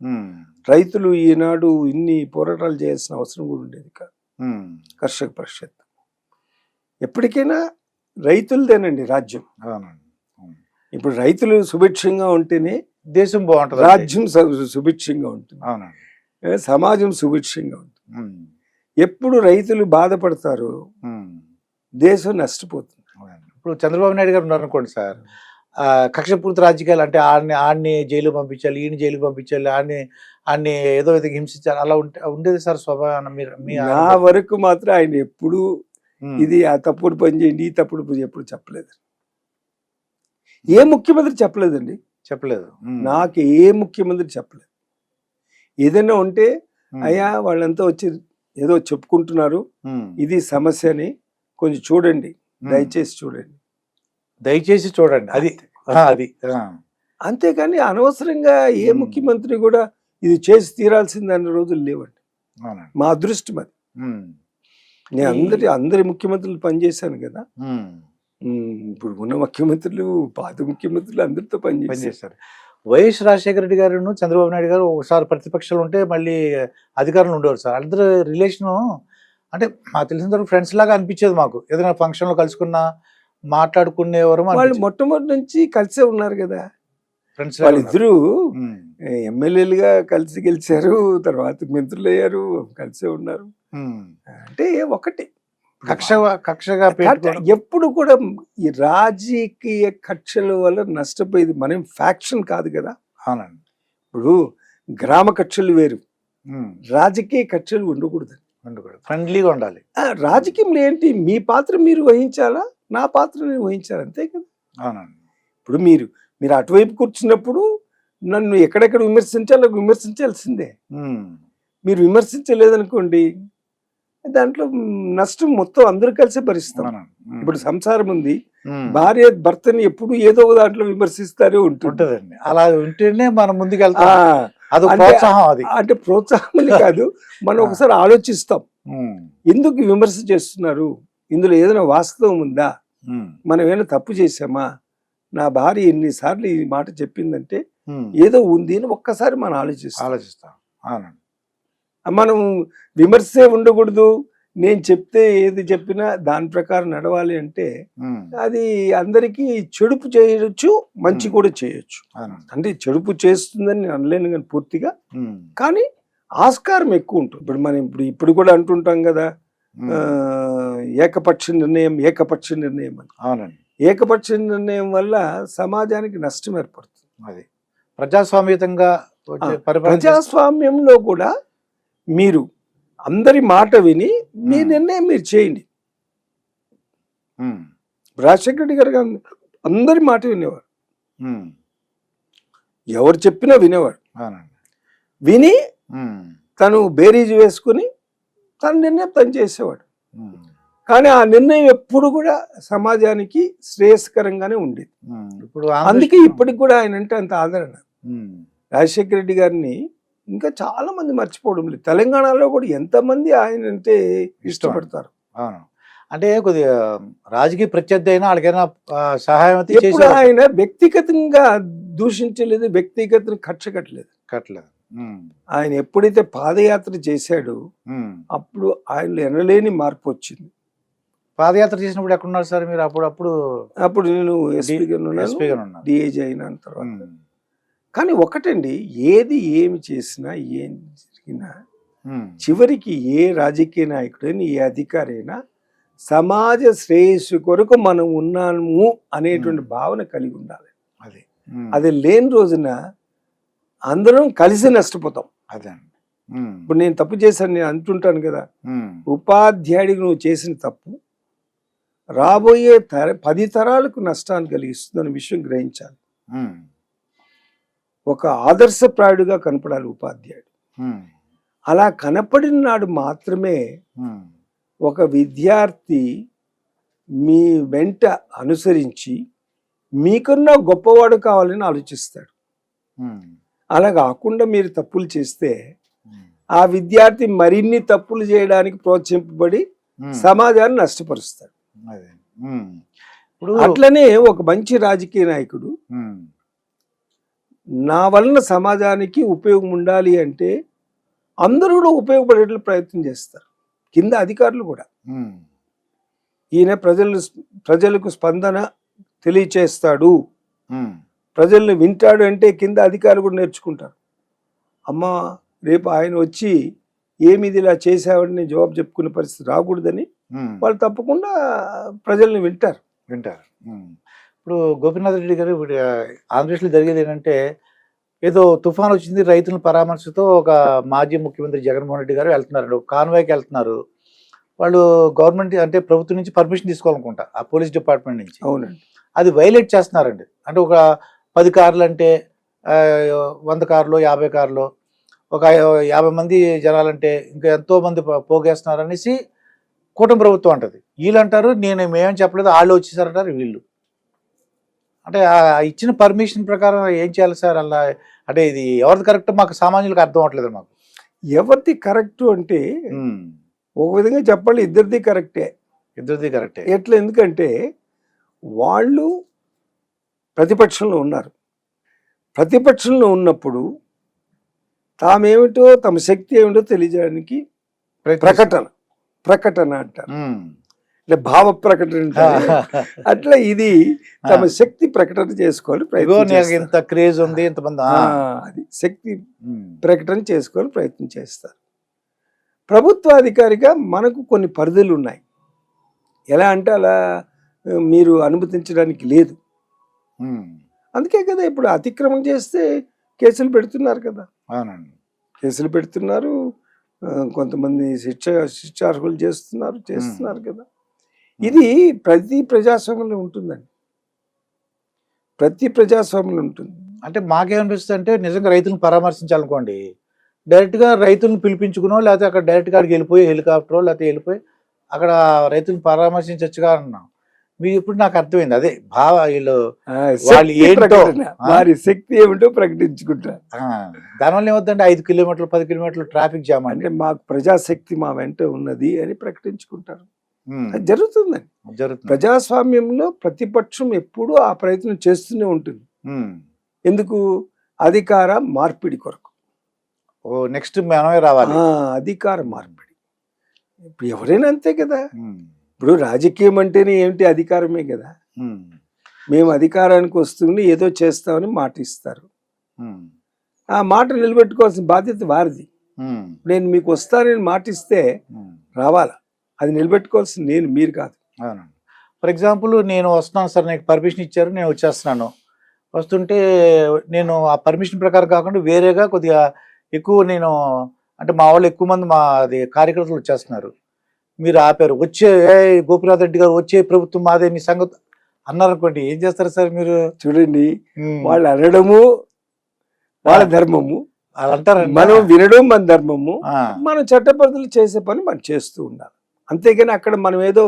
రైతులు ఈనాడు ఇన్ని పోరాటాలు చేయాల్సిన అవసరం కూడా ఉండేది కాదు. కర్షక పరిషత్ ఎప్పటికైనా రైతులదేనండి రాజ్యం. ఇప్పుడు రైతులు సుభిక్షంగా ఉంటేనే దేశం బాగుంటుంది, రాజ్యం సుభిక్షంగా ఉంటుంది, సమాజం సుభిక్షంగా ఉంటుంది. ఎప్పుడు రైతులు బాధపడతారో దేశం నష్టపోతుంది. ఇప్పుడు చంద్రబాబు నాయుడు గారు ఉన్నారు అనుకోండి సార్, కక్షపూరిత రాజకీయాలు అంటే ఆడిని జైలు పంపించాలి, ఈయన జైలు పంపించాలి, ఆడిని ఏదో విధంగా హింసించాలి, అలా ఉండేది సార్ స్వభావం? నా వరకు మాత్రం ఆయన ఎప్పుడు ఇది ఆ తప్పుడు పని చేయండి, ఈ తప్పుడు పని ఎప్పుడు చెప్పలేదు. ఏ ముఖ్యమంత్రి చెప్పలేదండి, చెప్పలేదు. నాకు ఏ ముఖ్యమంత్రి చెప్పలేదు. ఏదైనా ఉంటే అయ్యా వాళ్ళంతా వచ్చి ఏదో చెప్పుకుంటున్నారు, ఇది సమస్య అని కొంచెం చూడండి, దయచేసి చూడండి, అది అంతేకాని అనవసరంగా ఏ ముఖ్యమంత్రి కూడా ఇది చేసి తీరాల్సింది అన్న రోజులు లేవండి. మా అదృష్టం అది. నేను అందరి ముఖ్యమంత్రులు పనిచేశాను కదా. ఇప్పుడు ఉన్న ముఖ్యమంత్రులు పాత ముఖ్యమంత్రులు అందరితో పనిచేశారు. వైఎస్ రాజశేఖర రెడ్డి గారు చంద్రబాబు నాయుడు గారు ఒకసారి ప్రతిపక్షాలు ఉంటే మళ్ళీ అధికారంలో ఉండేవారు సార్. అందరూ రిలేషను అంటే మాకు తెలిసిన తర్వాత ఫ్రెండ్స్ లాగా అనిపించేది. మాకు ఏదైనా ఫంక్షన్లో కలుసుకున్నా మాట్లాడుకునేవారు. వాళ్ళు మొట్టమొదటి నుంచి కలిసే ఉన్నారు కదా ఫ్రెండ్స్. వాళ్ళిద్దరూ ఎమ్మెల్యేలుగా కలిసి గెలిచారు, తర్వాత మంత్రులు అయ్యారు, కలిసే ఉన్నారు. అంటే ఒకటి కక్షగా ఎప్పుడు కూడా ఈ రాజకీయ కక్షల వల్ల నష్టపోయేది మనం ఫ్యాక్షన్ కాదు కదా. అవునండి. ఇప్పుడు గ్రామ కక్షలు వేరు, రాజకీయ కక్షలు ఉండకూడదు, ఫ్రెండ్లీగా ఉండాలి. రాజకీయంలో ఏంటి, మీ పాత్ర మీరు వహించాలా, నా పాత్ర నేను వహించాలి, అంతే కదా. అవునండి. ఇప్పుడు మీరు అటువైపు కూర్చున్నప్పుడు నన్ను ఎక్కడెక్కడ విమర్శించాల్సిందే. మీరు విమర్శించలేదనుకోండి దాంట్లో నష్టం మొత్తం అందరూ కలిసి భరిస్తాం. ఇప్పుడు సంసారం ఉంది, భార్య భర్తని ఎప్పుడు ఏదో దాంట్లో విమర్శిస్తారే ఉంటుందండి. అలా ఉంటేనే మనం ముందుకు వెళ్తాం. అంటే ప్రోత్సాహం కాదు, మనం ఒకసారి ఆలోచిస్తాం ఉమ్, ఎందుకు విమర్శ చేస్తున్నారు, ఇందులో ఏదైనా వాస్తవం ఉందా, ఉమ్, మనం ఏమైనా తప్పు చేసామా, నా భార్య ఎన్నిసార్లు ఈ మాట చెప్పిందంటే ఉమ్. ఏదో ఉంది అని ఒక్కసారి మనం ఆలోచిస్తాం. ఆలోచిస్తాం. అవునండి. మనం విమర్శే ఉండకూడదు, నేను చెప్తే ఏది చెప్పినా దాని ప్రకారం నడవాలి అంటే ఉమ్, అది అందరికీ చెడుపు చేయొచ్చు, మంచి కూడా చేయొచ్చు. అవునండి. అంటే చెడుపు చేస్తుందని నేను అనలేను కానీ పూర్తిగా, ఉమ్, కానీ ఆస్కారం ఎక్కువ ఉంటుంది. ఇప్పుడు మనం ఇప్పుడు కూడా అంటుంటాం కదా, ఉమ్, ఏకపక్ష నిర్ణయం అని. అవునండి. ఏకపక్ష నిర్ణయం వల్ల సమాజానికి నష్టం ఏర్పడుతుంది. అది ప్రజాస్వామ్యతంగా వచ్చే పరిపాలన ప్రజాస్వామ్యంలో కూడా మీరు అందరి మాట విని మీ నిర్ణయం మీరు చేయండి. ఉమ్, రాజశేఖర రెడ్డి గారు అందరి మాట వినేవాడు, ఉమ్, ఎవరు చెప్పినా వినేవాడు. అవునండి. విని ఉమ్, తను బేరీజు వేసుకుని తన నిర్ణయం తను చేసేవాడు. ఉమ్, కానీ ఆ నిర్ణయం ఎప్పుడు కూడా సమాజానికి శ్రేయస్కరంగానే ఉండేది. ఇప్పుడు అందుకే ఇప్పటికి కూడా ఆయన అంటే అంత ఆదరణ. ఉమ్, రాజశేఖర రెడ్డి గారిని ఇంకా చాలా మంది మర్చిపోవడం లేదు. తెలంగాణలో కూడా ఎంతమంది ఆయన అంటే ఇష్టపడతారు. అవును. అంటే కొద్దిగా రాజకీయ ప్రత్యర్థి అయినా వాళ్ళకైనా సహాయం అయితే ఎప్పుడు చేసేవారు. ఆయన వ్యక్తిగతంగా దూషించలేదు, వ్యక్తిగతంగా కక్ష కట్టలేదు. కట్టలేదు. ఉమ్, ఆయన ఎప్పుడైతే పాదయాత్ర చేశాడో ఉమ్. అప్పుడు ఆయనలో ఎనలేని మార్పు వచ్చింది. పాదయాత్ర చేసినప్పుడు ఎక్కడున్నారు సార్ మీరు? అప్పుడు నేను ఎస్పీగా ఎస్పీగా ఉన్నారు. డిఐజీ అయిన తర్వాత. ఉమ్, కానీ ఒకటండి, ఏమి చేసినా ఏం జరిగినా ఉమ్, చివరికి ఏ రాజకీయ నాయకుడైనా ఏ అధికారైనా సమాజ శ్రేయస్సు కొరకు మనం ఉన్నాము అనేటువంటి భావన కలిగి ఉండాలి. అది ఉమ్, అది లేని రోజున అందరం కలిసి నష్టపోతాం. అదే. ఉమ్, ఇప్పుడు నేను తప్పు చేశాను నేను అంటుంటాను కదా, ఉమ్, ఉపాధ్యాయుడికి నువ్వు చేసిన తప్పు రాబోయే 10 తరాలకు నష్టాన్ని కలిగిస్తుందనే విషయం గ్రహించాలి. ఉమ్, ఒక ఆదర్శప్రాయుడిగా కనపడాలి ఉపాధ్యాయుడు. ఉమ్, అలా కనపడిన నాడు మాత్రమే ఉమ్, ఒక విద్యార్థి మీ వెంట అనుసరించి మీకన్నా గొప్పవాడు కావాలని ఆలోచిస్తాడు. ఉమ్, అలా కాకుండా మీరు తప్పులు చేస్తే ఉమ్, ఆ విద్యార్థి మరిన్ని తప్పులు చేయడానికి ప్రోత్సహింపబడి ఉమ్, సమాజాన్ని నష్టపరుస్తాడు. అదే. ఉమ్, ఇప్పుడు అట్లనే ఒక మంచి రాజకీయ నాయకుడు ఉమ్, నా వలన సమాజానికి ఉపయోగం ఉండాలి అంటే అందరూ కూడా ఉపయోగపడేట్లు ప్రయత్నం చేస్తారు, కింద అధికారులు కూడా. ఉమ్, ఈయన ప్రజలకు స్పందన తెలియచేస్తాడు, ఉమ్, ప్రజల్ని వింటాడు అంటే కింద అధికారులు కూడా నేర్చుకుంటారు. అమ్మా రేపు ఆయన వచ్చి ఏమిది ఇలా చేసావని జవాబు చెప్పుకునే పరిస్థితి రాకూడదని ఉమ్, వాళ్ళు తప్పకుండా ప్రజల్ని వింటారు. వింటారు. ఉమ్. ఇప్పుడు గోపీనాథ్ రెడ్డి గారు ఇప్పుడు ఆంధ్రప్రదేశ్లో జరిగేది ఏంటంటే, ఏదో తుఫాన్ వచ్చింది, రైతుల పరామర్శతో ఒక మాజీ ముఖ్యమంత్రి జగన్మోహన్ రెడ్డి గారు వెళ్తున్నారు, ఒక కాన్వాయ్కి వెళ్తున్నారు. వాళ్ళు గవర్నమెంట్ అంటే ప్రభుత్వం నుంచి పర్మిషన్ తీసుకోవాలనుకుంటా, ఆ పోలీస్ డిపార్ట్మెంట్ నుంచి. అవునండి. అది వైలేట్ చేస్తున్నారండి. అంటే ఒక 10 కార్లు అంటే 100 కార్లు 50 కార్లు, ఒక 50 మంది జనాలంటే ఇంకా ఎంతో మంది పోగేస్తున్నారు అనేసి కూటమి ప్రభుత్వం అంటది. వీళ్ళు అంటారు మేమేం చెప్పలేదు, వాళ్ళు వచ్చేసారంటారు వీళ్ళు. అంటే ఆ ఇచ్చిన పర్మిషన్ ప్రకారం ఏం చేయాలి సార్? అలా అంటే ఇది ఎవరిది కరెక్ట్ మాకు సామాన్యులకు అర్థం అవ్వట్లేదు మాకు. ఎవరిది కరెక్ట్ అంటే ఒక విధంగా చెప్పాలి, ఇద్దరిది కరెక్టే. ఇద్దరిది కరెక్టే. ఎట్లా? ఎందుకంటే వాళ్ళు ప్రతిపక్షంలో ఉన్నారు. ప్రతిపక్షంలో ఉన్నప్పుడు తామేమిటో తమ శక్తి ఏమిటో తెలియజేయడానికి ప్రకటన అంటారు, అంటే భావ ప్రకటన అంటారు. అట్లా ఇది తమ శక్తి ప్రకటన చేసుకోవాలి ఇంత క్రేజ్ ఉంది, ఇంతమంది అది శక్తి ప్రకటన చేసుకోవాలి ప్రయత్నం చేస్తారు. ప్రభుత్వ అధికారిగా మనకు కొన్ని పరిధులు ఉన్నాయి. ఎలా అంటే అలా మీరు అనుమతించడానికి లేదు. అందుకే కదా ఇప్పుడు అతిక్రమణ చేస్తే కేసులు పెడుతున్నారు కదా. అవునండి, కేసులు పెడుతున్నారు, కొంతమంది శిక్షార్హులు చేస్తున్నారు కదా. ఇది ప్రతి ప్రజాస్వామ్యంలో ఉంటుందండి, ప్రతి ప్రజాస్వామ్యంలో ఉంటుంది. అంటే మాకేమనిపిస్తుంది అంటే, నిజంగా రైతులను పరామర్శించాలనుకోండి, డైరెక్ట్గా రైతులను పిలిపించుకునో లేకపోతే అక్కడ డైరెక్ట్గా అక్కడికి వెళ్ళిపోయి హెలికాప్టరో లేకపోతే వెళ్ళిపోయి అక్కడ రైతులను పరామర్శించవచ్చుగా అన్నాం. మీరు ఇప్పుడు నాకు అర్థమైంది అదే భావ వీళ్ళు శక్తి వాళ్ళు ఏంటో ప్రకటన. వారి శక్తి ఏమిటో ప్రకటించుకుంటారు. దానివల్ల ఏమవుతుందంటే 5 కిలోమీటర్లు 10 కిలోమీటర్లు ట్రాఫిక్ జామ్ అంటే అంటే మాకు ప్రజాశక్తి మా వెంట ఉన్నది అని ప్రకటించుకుంటారు. అది జరుగుతుందండి. జరుగుతుంది. ప్రజాస్వామ్యంలో ప్రతిపక్షం ఎప్పుడూ ఆ ప్రయత్నం చేస్తూనే ఉంటుంది. ఎందుకు? అధికార మార్పిడి కొరకు. ఓ నెక్స్ట్ మనమే రావాలి. అధికార మార్పిడి. ఇప్పుడు ఎవరైనా అంతే కదా. ఇప్పుడు రాజకీయం అంటేనే ఏమిటి? అధికారమే కదా. మేము అధికారానికి వస్తుంది ఏదో చేస్తామని మాట ఇస్తారు. ఆ మాట నిలబెట్టుకోవాల్సిన బాధ్యత వారిది. నేను మీకు వస్తానని మాట ఇస్తే రావాలా, అది నిలబెట్టుకోవాల్సింది నేను, మీరు కాదు. ఫర్ ఎగ్జాంపుల్ నేను వస్తున్నాను సార్, నాకు పర్మిషన్ ఇచ్చారు, నేను వచ్చేస్తున్నాను. వస్తుంటే నేను ఆ పర్మిషన్ ప్రకారం కాకుండా వేరేగా కొద్దిగా ఎక్కువ నేను అంటే మా వాళ్ళు ఎక్కువ మంది మా అది కార్యకర్తలు వచ్చేస్తున్నారు, మీరు ఆపారు, వచ్చే గోపినాథ్ రెడ్డి గారు వచ్చే ప్రభుత్వం మాదే నీ సంగతి అన్నారు అనుకోండి, ఏం చేస్తారు సార్ మీరు? చూడండి, వాళ్ళు అనడము వాళ్ళ ధర్మము, వాళ్ళు అంటారు, మనం వినడం మన ధర్మము, మనం చట్టపరిధిలో చేసే పని మనం చేస్తూ ఉండాలి. అంతేగాని అక్కడ మనం ఏదో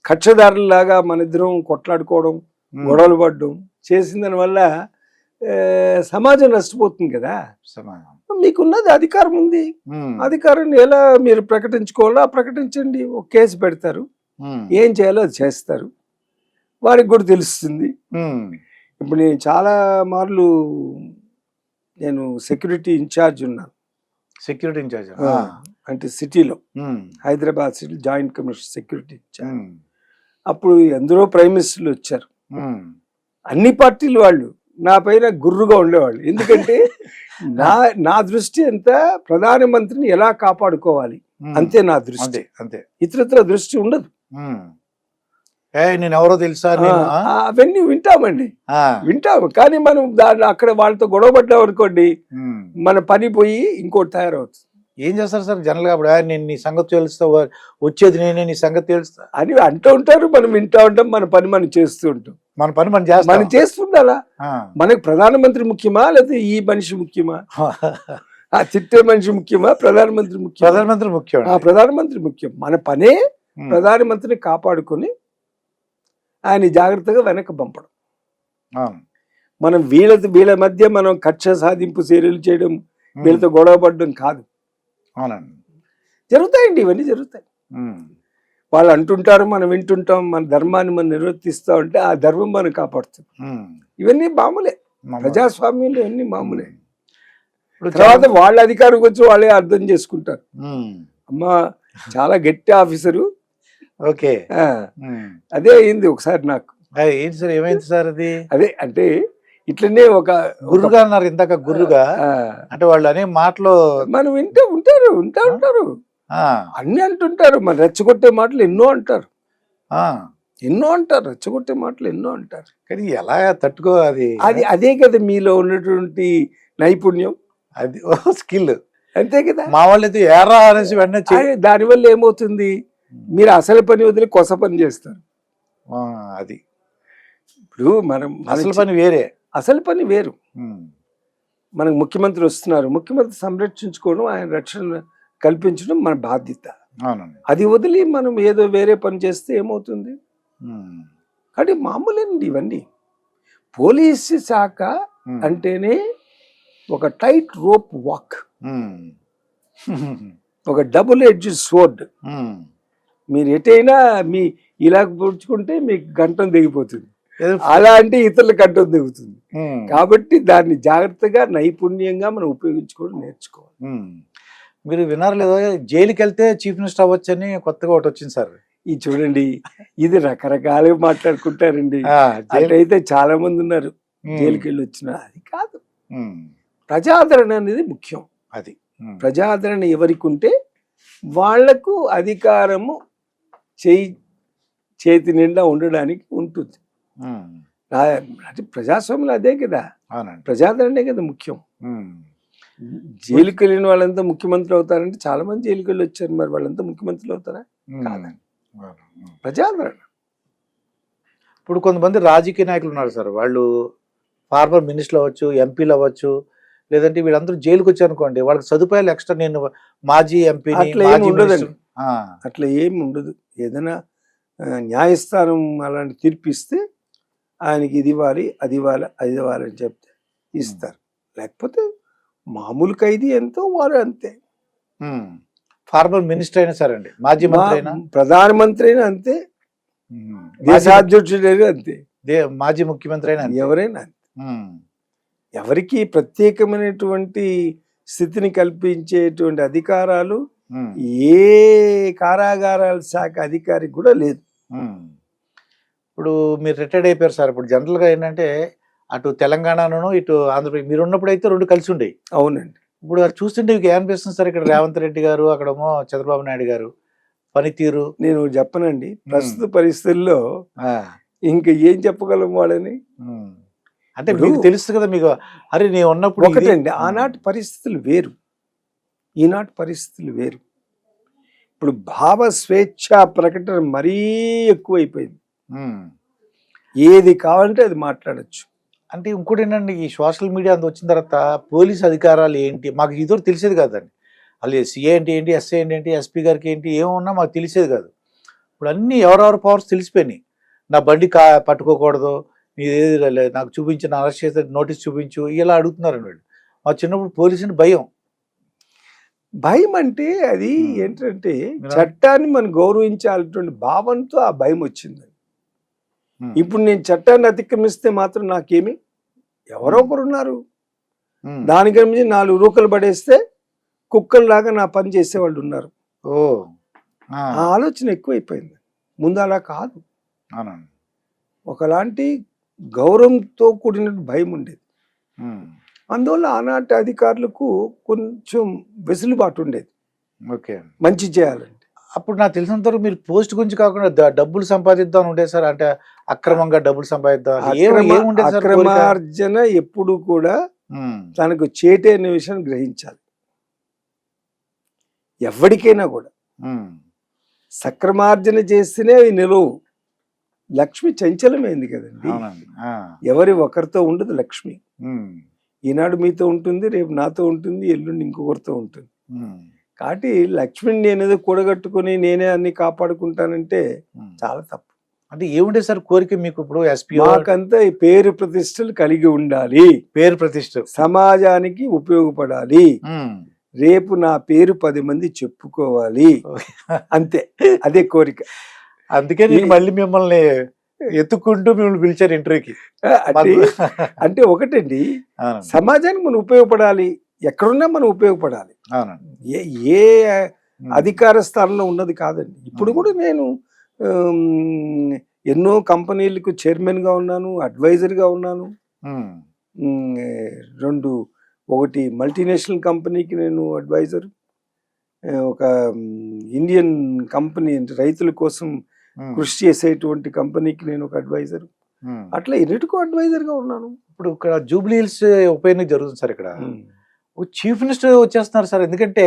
కక్షదారులాగా మన ఇద్దరం కొట్లాడుకోవడం, గొడవలు పడడం చేసిన దానివల్ల సమాజం నష్టపోతుంది కదా. మీకున్నది అధికారం ఉంది, అధికారాన్ని ఎలా మీరు ప్రకటించుకోవాలో ప్రకటించండి. ఒక కేసు పెడతారు, ఏం చేయాలో అది చేస్తారు, వారికి కూడా తెలుస్తుంది. ఇప్పుడు నేను చాలా మార్లు నేను సెక్యూరిటీ ఇన్ఛార్జ్ ఉన్నాను. సెక్యూరిటీ ఇన్ఛార్జ్ అంటే సిటీలో, Hyderabad city joint commissioner security incharge. అప్పుడు ఎందరో ప్రైమ్ మినిస్టర్లు వచ్చారు, అన్ని పార్టీలు వాళ్ళు నా పైన గుర్రుగా ఉండేవాళ్ళు. ఎందుకంటే నా దృష్టి అంతా ప్రధానమంత్రిని ఎలా కాపాడుకోవాలి అంతే నా దృష్టి, అంతే. ఇతరత్ర దృష్టి ఉండదు. నేను ఎవరో తెలుసా, అవన్నీ వింటామండి, వింటాము. కానీ మనం దాన్ని అక్కడ వాళ్ళతో గొడవ పడ్డాం అనుకోండి, మన పని పోయి ఇంకోటి తయారవుతుంది. ఏం చేస్తారు సార్ జనరల్ గా? అప్పుడు నేను నీ సంగతి తెలుస్తా, వచ్చేది నేనే నీ సంగతి తెలుస్తా అని అంటూ ఉంటారు. మనం వింటూ ఉంటాం, మన పని మనం చేస్తూ ఉంటాం. మన పని మనం చేస్తుండాలా? మనకు ప్రధానమంత్రి ముఖ్యమా లేదా ఈ మనిషి ముఖ్యమా? ఆ తిట్టే మనిషి ముఖ్యమా, ప్రధానమంత్రి ముఖ్యం? ప్రధానమంత్రి ముఖ్యం. ప్రధానమంత్రి ముఖ్యం. మన పనే ప్రధానమంత్రిని కాపాడుకొని ఆయన జాగ్రత్తగా వెనక్కి పంపడం. మనం వీళ్ళ మధ్య మనం కక్ష సాధింపు చర్యలు చేయడం, వీళ్ళతో గొడవ పడడం కాదు. జరుగుతాయండి, ఇవన్నీ జరుగుతాయి. వాళ్ళు అంటుంటారు, మనం వింటుంటాం, మన ధర్మాన్ని మనం నిర్వర్తిస్తా ఉంటే ఆ ధర్మం మనం కాపాడుతాం. ఇవన్నీ మామూలే, ప్రజాస్వామ్యంలో ఇవన్నీ మామూలే. తర్వాత వాళ్ళ అధికారం వచ్చి వాళ్ళే అర్థం చేసుకుంటారు. అమ్మా చాలా గట్టి ఆఫీసరు, ఓకే అదే అయింది ఒకసారి నాకు. ఏంటి సార్, ఏమైంది సార్? అది అదే అంటే ఇట్లనే ఒక గురుగా అన్నారు ఇందాక, గురుగా అంటే వాళ్ళు అనే మాటలు మనం వింటూ ఉంటారు, అన్ని అంటుంటారు. మన రెచ్చగొట్టే మాటలు ఎన్నో అంటారు, రెచ్చగొట్టే మాటలు ఎన్నో అంటారు. కానీ ఎలా తట్టుకో అది అదే కదా మీలో ఉన్నటువంటి నైపుణ్యం, అది స్కిల్, అంతే కదా. మా వాళ్ళు అయితే ఏరా అనేసి వెంటనే దానివల్ల ఏమవుతుంది, మీరు అసలు పని వదిలి కొస పని చేస్తారు. అది ఇప్పుడు మనం అసలు పని వేరే, అసలు పని వేరు. మనకు ముఖ్యమంత్రి వస్తున్నారు, ముఖ్యమంత్రి సంరక్షించుకోవడం, ఆయన రక్షణ కల్పించడం మన బాధ్యత. అది వదిలి మనం ఏదో వేరే పని చేస్తే ఏమవుతుంది? కాబట్టి మామూలేనండి ఇవన్నీ. పోలీసు శాఖ అంటేనే ఒక టైట్ రోప్ వాక్, ఒక డబుల్ ఎడ్జ్ స్వర్డ్. మీరు ఎటైనా మీ ఇలా పుచ్చుకుంటే మీకు గంటం దిగిపోతుంది, అలా అంటే ఇతరుల గంటం దిగుతుంది. కాబట్టి దాన్ని జాగ్రత్తగా నైపుణ్యంగా మనం ఉపయోగించుకోవడం నేర్చుకోవాలి. మీరు విన్నారు లేదో, జైలుకి వెళ్తే చీఫ్ మినిస్టర్ అవ్వచ్చు అని కొత్తగా ఒకటి వచ్చింది సార్. ఇది చూడండి, ఇది రకరకాలుగా మాట్లాడుకుంటారండి. అట్లయితే చాలా మంది ఉన్నారు జైలుకి వెళ్ళి వచ్చిన. అది కాదు, ప్రజాదరణ అనేది ముఖ్యం. అది ప్రజాదరణ ఎవరికి ఉంటే వాళ్లకు అధికారము చేతి నిండా ఉండడానికి ఉంటుంది. అంటే ప్రజాస్వామ్యం అదే కదా, ప్రజాదరణే కదా ముఖ్యం. జైలుకి వెళ్ళిన వాళ్ళంతా ముఖ్యమంత్రి అవుతారంటే చాలా మంది జైలుకి వెళ్ళి వచ్చారు, మరి వాళ్ళంతా ముఖ్యమంత్రులు అవుతారా? కాదండి, ప్రజాదరణ. ఇప్పుడు కొంతమంది రాజకీయ నాయకులు ఉన్నారు సార్, వాళ్ళు ఫార్మర్ మినిస్టర్లు అవ్వచ్చు, ఎంపీలు అవ్వచ్చు, లేదంటే వీళ్ళందరూ జైలుకి వచ్చారు అనుకోండి, వాళ్ళకి సదుపాయాలు ఎక్స్ట్రా, నేను మాజీ ఎంపీ అట్లా ఏమి ఉండదు. ఏదైనా న్యాయస్థానం అలాంటి తీర్పిస్తే ఆయనకి ఇది ఇవ్వాలి, అది ఇవ్వాలి, అది ఇవ్వాలి అని చెప్తే ఇస్తారు. లేకపోతే మామూలు ఖైదీ ఎంతో వారు అంతే. ఫార్మర్ మినిస్టర్ అయినా సరే అండి, మాజీ మంత్రి అయినా, ప్రధానమంత్రి అయినా అంతే, దేశాధ్యక్షుడైనా అంతే, మాజీ ముఖ్యమంత్రి అయినా ఎవరైనా అంతే. ఎవరికి ప్రత్యేకమైనటువంటి స్థితిని కల్పించేటువంటి అధికారాలు ఏ కారాగారాల శాఖ అధికారికి కూడా లేదు. ఇప్పుడు మీరు రిటైర్డ్ అయిపోయారు సార్. ఇప్పుడు జనరల్గా ఏంటంటే అటు తెలంగాణను ఇటు ఆంధ్రప్రదేశ్ మీరు ఉన్నప్పుడు అయితే రెండు కలిసి ఉండేవి. అవునండి. ఇప్పుడు అది చూస్తుంటే మీకు ఏమనిపిస్తుంది సార్? ఇక్కడ రేవంత్ రెడ్డి గారు, అక్కడేమో చంద్రబాబు నాయుడు గారు పనితీరు. నేను చెప్పనండి, ప్రస్తుత పరిస్థితుల్లో ఇంకా ఏం చెప్పగలం వాళ్ళని. అంటే మీకు తెలుసు కదా, మీకు అరే నేను ఉన్నప్పుడు ఒకటండి, ఆనాటి పరిస్థితులు వేరు, ఈనాటి పరిస్థితులు వేరు. ఇప్పుడు భావ స్వేచ్ఛ ప్రకటన మరీ ఎక్కువైపోయింది. ఏది కావాలంటే అది మాట్లాడచ్చు. అంటే ఇంకోటి ఏంటండి, ఈ సోషల్ మీడియా అంత వచ్చిన తర్వాత పోలీస్ అధికారాలు ఏంటి మాకు ఇదివరకు తెలిసేది కాదండి. వాళ్ళు సిఏ అంటే ఏంటి, ఎస్ఐ అంటే ఏంటి, ఎస్పీ గారికి ఏంటి, ఏమన్నా మాకు తెలిసేది కాదు. ఇప్పుడు అన్నీ ఎవరెవరి పవర్స్ తెలిసిపోయినాయి. నా బండి పట్టుకోకూడదు, నీది నాకు చూపించు, నా అరెస్ట్ చేస్తే నోటీస్ చూపించు, ఇలా అడుగుతున్నారండి వాళ్ళు. మా చిన్నప్పుడు పోలీసుని భయం. భయం అంటే అది ఏంటంటే చట్టాన్ని మనం గౌరవించాలటువంటి భావంతో ఆ భయం వచ్చింది. ఇప్పుడు నేను చట్టాన్ని అతిక్రమిస్తే మాత్రం నాకేమి, ఎవరో ఒకరు ఉన్నారు, దానికి మించి 4 రూకలు పడేస్తే కుక్కల్లాగా నా పని చేసేవాళ్ళు ఉన్నారు. ఆ ఆలోచన ఎక్కువైపోయింది. ముందు అలా కాదు, ఒకలాంటి గౌరవంతో కూడిన భయం ఉండేది. అందువల్ల ఆనాటి అధికారులకు కొంచెం వెసులుబాటు ఉండేది మంచి చేయాలంటే. అప్పుడు నాకు తెలిసినంత వరకు మీరు పోస్ట్ గురించి కాకుండా డబ్బులు సంపాదిద్దాం ఉండేది సార్. అంటే అక్రమంగా డబ్బులు సంపాదిద్దాం, అక్రమార్జన ఎప్పుడు కూడా తనకు చేటే అనే విషయాన్ని గ్రహించాలి. ఎవరికైనా కూడా సక్రమార్జన చేస్తేనే అవి నిలవు. లక్ష్మి చంచలమైంది కదండి, ఎవరి ఒకరితో ఉండదు లక్ష్మి. ఈనాడు మీతో ఉంటుంది, రేపు నాతో ఉంటుంది, ఎల్లుండి ఇంకొకరితో ఉంటుంది. కాబట్టి లక్ష్మిని నేనేదో కూడగట్టుకుని నేనే అన్ని కాపాడుకుంటానంటే చాలా తప్పు. అంటే ఏముండే సార్ కోరిక మీకు? ఇప్పుడు ఎస్పీ మాకంతా ఈ పేరు ప్రతిష్టలు కలిగి ఉండాలి, పేరు ప్రతిష్ట సమాజానికి ఉపయోగపడాలి, రేపు నా పేరు 10 మంది చెప్పుకోవాలి, అంతే, అదే కోరిక. అందుకే నేను మళ్ళీ మిమ్మల్ని ఎత్తుకుంటూ మిమ్మల్ని పిలిచారు ఇంటర్వ్యూకి. అంటే ఒకటండి, సమాజానికి మనం ఉపయోగపడాలి, ఎక్కడున్నా మనం ఉపయోగపడాలి. ఏ అధికార స్థానంలో ఉన్నది కాదండి. ఇప్పుడు కూడా నేను ఎన్నో కంపెనీలకు చైర్మన్ గా ఉన్నాను, అడ్వైజర్ గా ఉన్నాను. ఒకటి మల్టీనేషనల్ కంపెనీకి నేను అడ్వైజర్, ఒక ఇండియన్ కంపెనీ రైతుల కోసం కృషి చేసేటువంటి కంపెనీకి నేను ఒక అడ్వైజర్. అట్లా ఎన్నిటికో అడ్వైజర్ గా ఉన్నాను. ఇప్పుడు ఇక్కడ జూబ్లీ హిల్స్ ఉప ఎన్నిక జరుగుతుంది సార్. ఇక్కడ చీఫ్ మినిస్టర్ వచ్చేస్తున్నారు సార్. ఎందుకంటే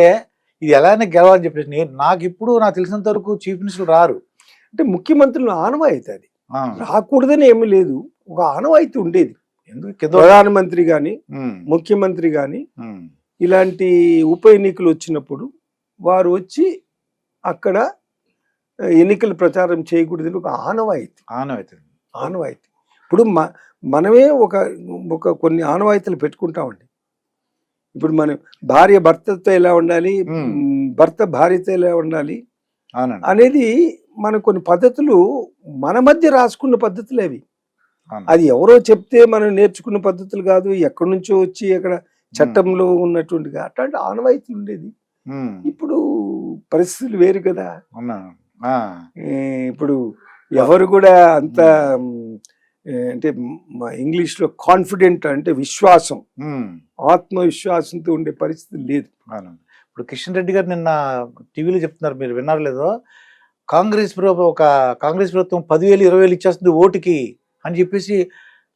ఇది ఎలానే గెలవాలని చెప్పేసి నాకు తెలిసినంత వరకు చీఫ్ మినిస్టర్ రారు. అంటే ముఖ్యమంత్రులు ఆనవాయితీ, అది రాకూడదని ఏమీ లేదు, ఒక ఆనవాయితీ ఉండేది. ప్రధానమంత్రి గాని ముఖ్యమంత్రి గాని ఇలాంటి ఉప ఎన్నికలు వచ్చినప్పుడు వారు వచ్చి అక్కడ ఎన్నికల ప్రచారం చేయకూడదని ఒక ఆనవాయితీ. ఇప్పుడు మనమే ఒక కొన్ని ఆనవాయితీలు పెట్టుకుంటామండి. ఇప్పుడు మనం భార్య భర్తతో ఎలా ఉండాలి, భర్త భార్యతో ఎలా ఉండాలి అనేది మన కొన్ని పద్ధతులు మన మధ్య రాసుకున్న పద్ధతులు అవి. అది ఎవరో చెప్తే మనం నేర్చుకున్న పద్ధతులు కాదు, ఎక్కడి నుంచో వచ్చి అక్కడ చట్టంలో ఉన్నటువంటిగా అట్లాంటి ఆనవాయితీ ఉండేది. ఇప్పుడు పరిస్థితులు వేరు కదా. ఇప్పుడు ఎవరు కూడా అంత అంటే ఇంగ్లీష్ లో కాన్ఫిడెంట్ అంటే విశ్వాసం, ఆత్మవిశ్వాసంతో ఉండే పరిస్థితి లేదు. ఇప్పుడు కిషన్ రెడ్డి గారు నిన్న టీవీలో చెప్తున్నారు, మీరు విన్నారు లేదో, కాంగ్రెస్ ప్రభుత్వం 10,000 20,000 ఇచ్చేస్తుంది ఓటుకి అని చెప్పేసి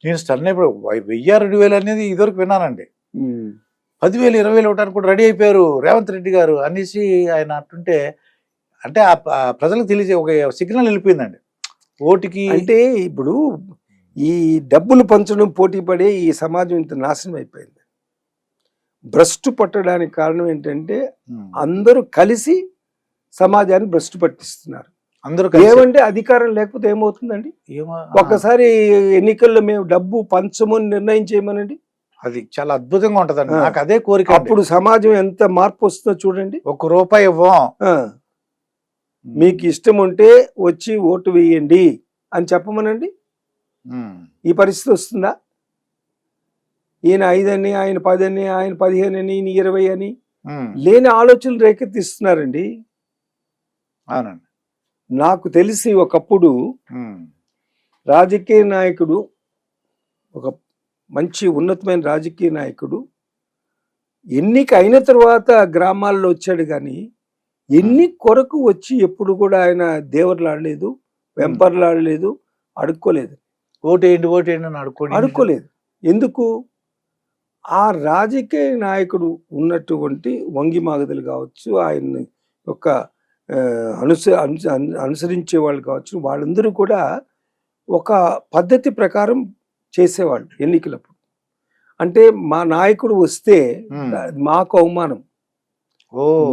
నేను స్టన్. ఇప్పుడు 1,000-2,000 అనేది ఇదివరకు విన్నానండి. 10,000 20,000 ఇవ్వడానికి కూడా రెడీ అయిపోయారు రేవంత్ రెడ్డి గారు అనేసి ఆయన అంటుంటే, అంటే ఆ ప్రజలకు తెలిసే ఒక సిగ్నల్ వెళ్ళిపోయిందండి ఓటుకి. అంటే ఇప్పుడు ఈ డబ్బులు పంచడం పోటీ పడే ఈ సమాజం ఇంత నాశనం అయిపోయింది. భ్రష్టు పట్టడానికి కారణం ఏంటంటే అందరూ కలిసి సమాజాన్ని భ్రష్టు పట్టిస్తున్నారు. అందరూ కలిసి ఏమంటే అధికారం లేకపోతే ఏమవుతుందండి? ఏమో ఒక్కసారి ఎన్నికల్లో మేము డబ్బు పంచమని నిర్ణయం చేయమనండి, అది చాలా అద్భుతంగా ఉంటదండి. ఆ. నాకు అదే కోరిక అండి. అప్పుడు సమాజం ఎంత మార్పు వస్తుందో చూడండి. ₹1 ఇవ్వం. ఆ, మీకు ఇష్టం ఉంటే వచ్చి ఓటు వేయండి అని చెప్పమనండి. ఉమ్. ఈ పరిస్థితి వస్తుందా? ఈయన 5 అని, ఆయన 10 అని, ఆయన 15 అని, ఈయన 20 అని ఉమ్. లేని ఆలోచనలు రేకెత్తిస్తున్నారండి. అవునండి. నాకు తెలిసి ఒకప్పుడు ఉమ్. రాజకీయ నాయకుడు, ఒక మంచి ఉన్నతమైన రాజకీయ నాయకుడు ఎన్నిక అయిన తర్వాత గ్రామాల్లో వచ్చాడు కానీ ఎన్ని కొరకు వచ్చి ఎప్పుడు కూడా ఆయన దేవర్లాడలేదు, వెంపర్లాడలేదు, అడుక్కోలేదు. ఓటేయండి అని అడుక్కోలేదు. ఎందుకు? ఆ రాజకీయ నాయకుడు ఉన్నటువంటి వంగి మాగదులు కావచ్చు, ఆయన యొక్క అనుసరించే వాళ్ళు కావచ్చు, వాళ్ళందరూ కూడా ఒక పద్ధతి ప్రకారం చేసేవాళ్ళు ఎన్నికలప్పుడు. అంటే మా నాయకుడు వస్తే మాకు అవమానం,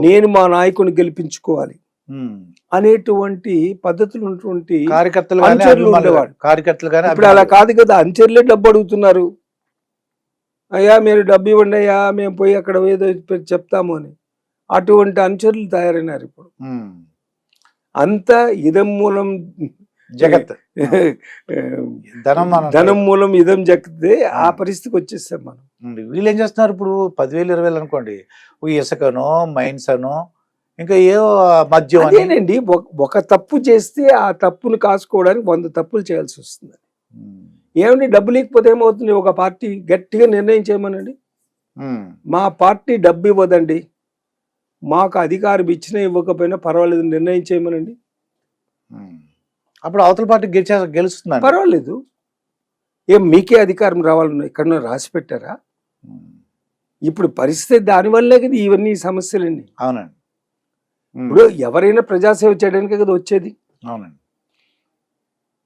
నేను మా నాయకుడిని గెలిపించుకోవాలి అనేటువంటి పద్ధతులు ఉన్నటువంటి అనుచరులు ఉండేవాడు. ఇప్పుడు అలా కాదు కదా, అనుచరులే డబ్బు అడుగుతున్నారు. అయ్యా మీరు డబ్బు ఇవ్వండి అయ్యా, మేము పోయి అక్కడ ఏదో చెప్తాము అని. అటువంటి అనుచరులు తయారైనారు ఇప్పుడు. అంతా ఇదం మూలం జగత్, ధనం మూలం ఇదం జగతే, ఆ పరిస్థితికి వచ్చేస్తాం మనం. వీళ్ళు ఏం చేస్తున్నారు ఇప్పుడు? 10,000 20,000 అనుకోండి, ఇసుకనో మైన్స్ అనో ఇంకా ఏవో మద్యం. అదేనండి, ఒక తప్పు చేస్తే ఆ తప్పును కాసుకోవడానికి 100 తప్పులు చేయాల్సి వస్తుంది. ఏమండి, డబ్బు లేకపోతే ఏమవుతుంది? ఒక పార్టీ గట్టిగా నిర్ణయం చేయమనండి, మా పార్టీ డబ్బు ఇవ్వదండి, మాకు అధికారం ఇచ్చినా ఇవ్వకపోయినా పర్వాలేదు నిర్ణయం చేయమనండి. అప్పుడు అవతల పార్టీ గెలుస్తుంది, పర్వాలేదు. ఏం మీకే అధికారం రావాలని ఎక్కడన్నా రాసి పెట్టారా? ఇప్పుడు పరిస్థితి దానివల్లే కదా ఇవన్నీ సమస్యలండి. అవునండి. ఇప్పుడు ఎవరైనా ప్రజాసేవ చేయడానికే కదా వచ్చేది. అవునండి.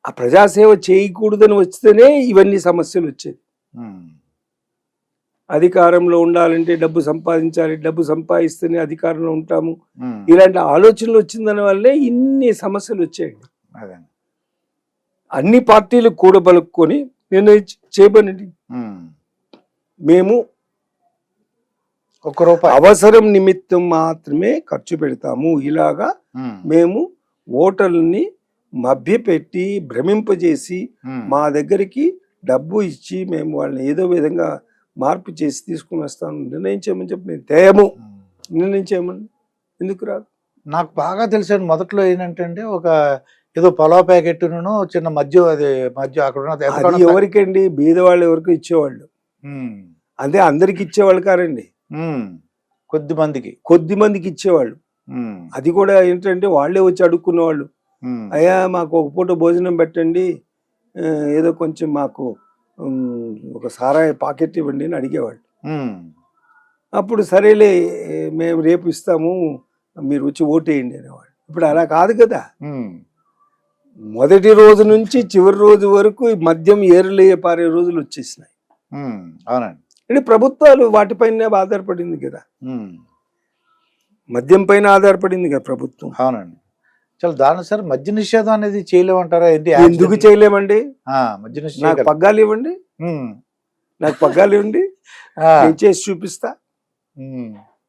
ఆ ప్రజాసేవ చేయకూడదని వస్తేనే ఇవన్నీ సమస్యలు వచ్చేది. అధికారంలో ఉండాలంటే డబ్బు సంపాదించాలి, డబ్బు సంపాదిస్తేనే అధికారంలో ఉంటాము, ఇలాంటి ఆలోచనలు వచ్చిందని వల్లే ఇన్ని సమస్యలు వచ్చాయండి. అన్ని పార్టీలు కూడబలుక్కొని నిర్ణయం చేయబడి మేము ₹1 అవసరం నిమిత్తం మాత్రమే ఖర్చు పెడతాము, ఇలాగా మేము ఓటర్లని మభ్యపెట్టి భ్రమింపజేసి మా దగ్గరికి డబ్బు ఇచ్చి మేము వాళ్ళని ఏదో విధంగా మార్పు చేసి తీసుకుని వస్తాను నిర్ణయం చేయమని చెప్పి నేను తేము నిర్ణయం చేయమని ఎందుకు రాదు? నాకు బాగా తెలిసాను మొదట్లో ఏంటంటే ఒక ఏదో పొలావ్ ప్యాకెట్ను చిన్న మధ్య అక్కడ ఎవరికండి? బీదవాళ్ళు ఎవరికి ఇచ్చేవాళ్ళు, అదే అందరికి ఇచ్చేవాళ్ళు కారండి, కొద్ది మందికి ఇచ్చేవాళ్ళు. అది కూడా ఏంటంటే వాళ్ళే వచ్చి అడుక్కునేవాళ్ళు, అయ్యా మాకు ఒక పూట భోజనం పెట్టండి, ఏదో కొంచెం మాకు ఒక సారాయి పాకెట్ ఇవ్వండి అని అడిగేవాళ్ళు. అప్పుడు సరేలే మేము రేపు ఇస్తాము మీరు వచ్చి ఓటేయండి అనేవాళ్ళు. ఇప్పుడు అలా కాదు కదా, మొదటి రోజు నుంచి చివరి రోజు వరకు మద్యం ఏరులే పారే రోజులు వచ్చేసినాయి. అవునండి. అంటే ప్రభుత్వాలు వాటిపైన ఆధారపడింది కదా, మద్యం పైన ఆధారపడింది కదా ప్రభుత్వం. అవునండి. చాలా దారుణం సార్. మద్య నిషేధం అనేది చేయలేమంటారా? ఎందుకు చేయలేమండి? మద్య నిషేధం నాకు పగ్గాలు ఇవ్వండి, నాకు పగ్గాలు ఇవ్వండి, చేసి చూపిస్తా.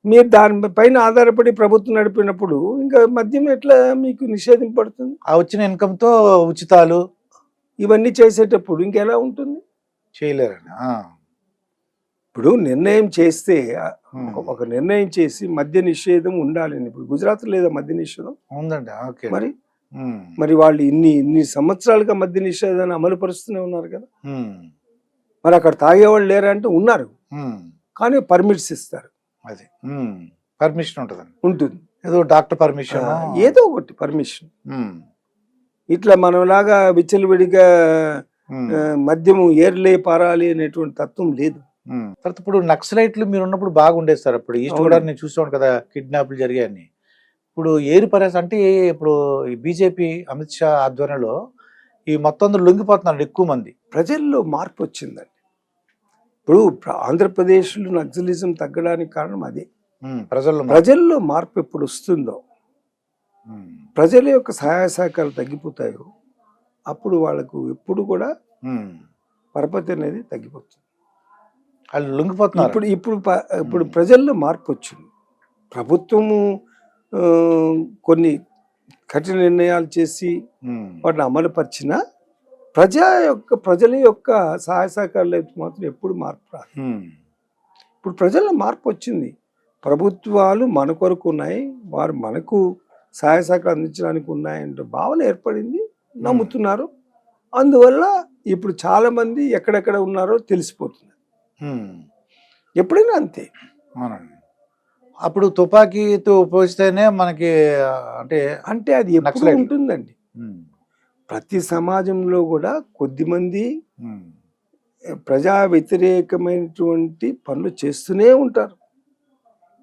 మీరు దానిపైన ఆధారపడి ప్రభుత్వం నడిపినప్పుడు ఇంకా మద్యం ఎట్లా మీకు నిషేధింపబడుతుంది? ఆ వచ్చిన ఇన్కమ్ తో ఉచితాలు ఇవన్నీ చేసేటప్పుడు ఇంకెలా ఉంటుంది? చేయలేరండి. ఇప్పుడు నిర్ణయం చేస్తే ఒక నిర్ణయం చేసి మద్య నిషేధం ఉండాలని, ఇప్పుడు గుజరాత్ లేదా మద్య నిషేధం ఉందండి. మరి వాళ్ళు ఇన్ని సంవత్సరాలుగా మద్య నిషేధాన్ని అమలు పరుస్తూనే ఉన్నారు కదా. మరి అక్కడ తాగేవాళ్ళు లేరా అంటే ఉన్నారు, కానీ పర్మిట్స్ ఇస్తారు. అది పర్మిషన్ ఉంటుంది, ఏదో డాక్టర్ పర్మిషన్, ఏదో ఒకటి పర్మిషన్. ఇట్లా మనలాగా విచ్చలవిడిగా మద్యము ఏర్లే పారాలి అనేటువంటి తత్వం లేదు. తర్వాత ఇప్పుడు నక్సలైట్లు మీరు ఉన్నప్పుడు బాగుండేది సార్. అప్పుడు ఈస్ట్ గోదావరి నేను చూసాను కదా, కిడ్నాప్లు జరిగాయని. ఇప్పుడు ఏరి పరేస్ అంటే ఇప్పుడు ఈ బీజేపీ అమిత్ షా ఆధ్వర్యంలో ఈ మొత్తం అందరూ లొంగిపోతున్నారు ఎక్కువ మంది. ప్రజల్లో మార్పు వచ్చిందండి. ఇప్పుడు ఆంధ్రప్రదేశ్లో నక్సలిజం తగ్గడానికి కారణం అదే. ప్రజల్లో మార్పు ఎప్పుడు వస్తుందో ఉమ్. ప్రజల యొక్క సహాయ సహకారాలు తగ్గిపోతాయో అప్పుడు వాళ్ళకు ఎప్పుడు కూడా ఉమ్. పరపతి అనేది తగ్గిపోతుంది. వాళ్ళు లొంగిపోతున్నారు. ఇప్పుడు ప్రజల్లో మార్పు వచ్చింది. ప్రభుత్వము ఆ, కొన్ని కఠిన నిర్ణయాలు చేసి ఉమ్. వాటిని అమలుపరిచిన ప్రజల యొక్క సహాయ సహకారాలు అయితే మాత్రం ఎప్పుడు మార్పు రాదు. ఉమ్. ఇప్పుడు ప్రజల్లో మార్పు వచ్చింది. ప్రభుత్వాలు మన కొరకు ఉన్నాయి, వారు మనకు సహాయ సహకారం అందించడానికి ఉన్నాయంటే భావన ఏర్పడింది, నమ్ముతున్నారు. అందువల్ల ఇప్పుడు చాలా మంది ఎక్కడెక్కడ ఉన్నారో తెలిసిపోతుంది. ఉమ్. ఎప్పుడైనా అంతే. అవునండి. అప్పుడు తుపాకీతో పోస్తేనే మనకి అంటే అంటే అది ఎప్పుడు నక్సలైట్లు. ఉంటుందండి. ఉమ్. ప్రతి సమాజంలో కూడా కొద్దిమంది ఉమ్. ప్రజా వ్యతిరేకమైనటువంటి పనులు చేస్తూనే ఉంటారు.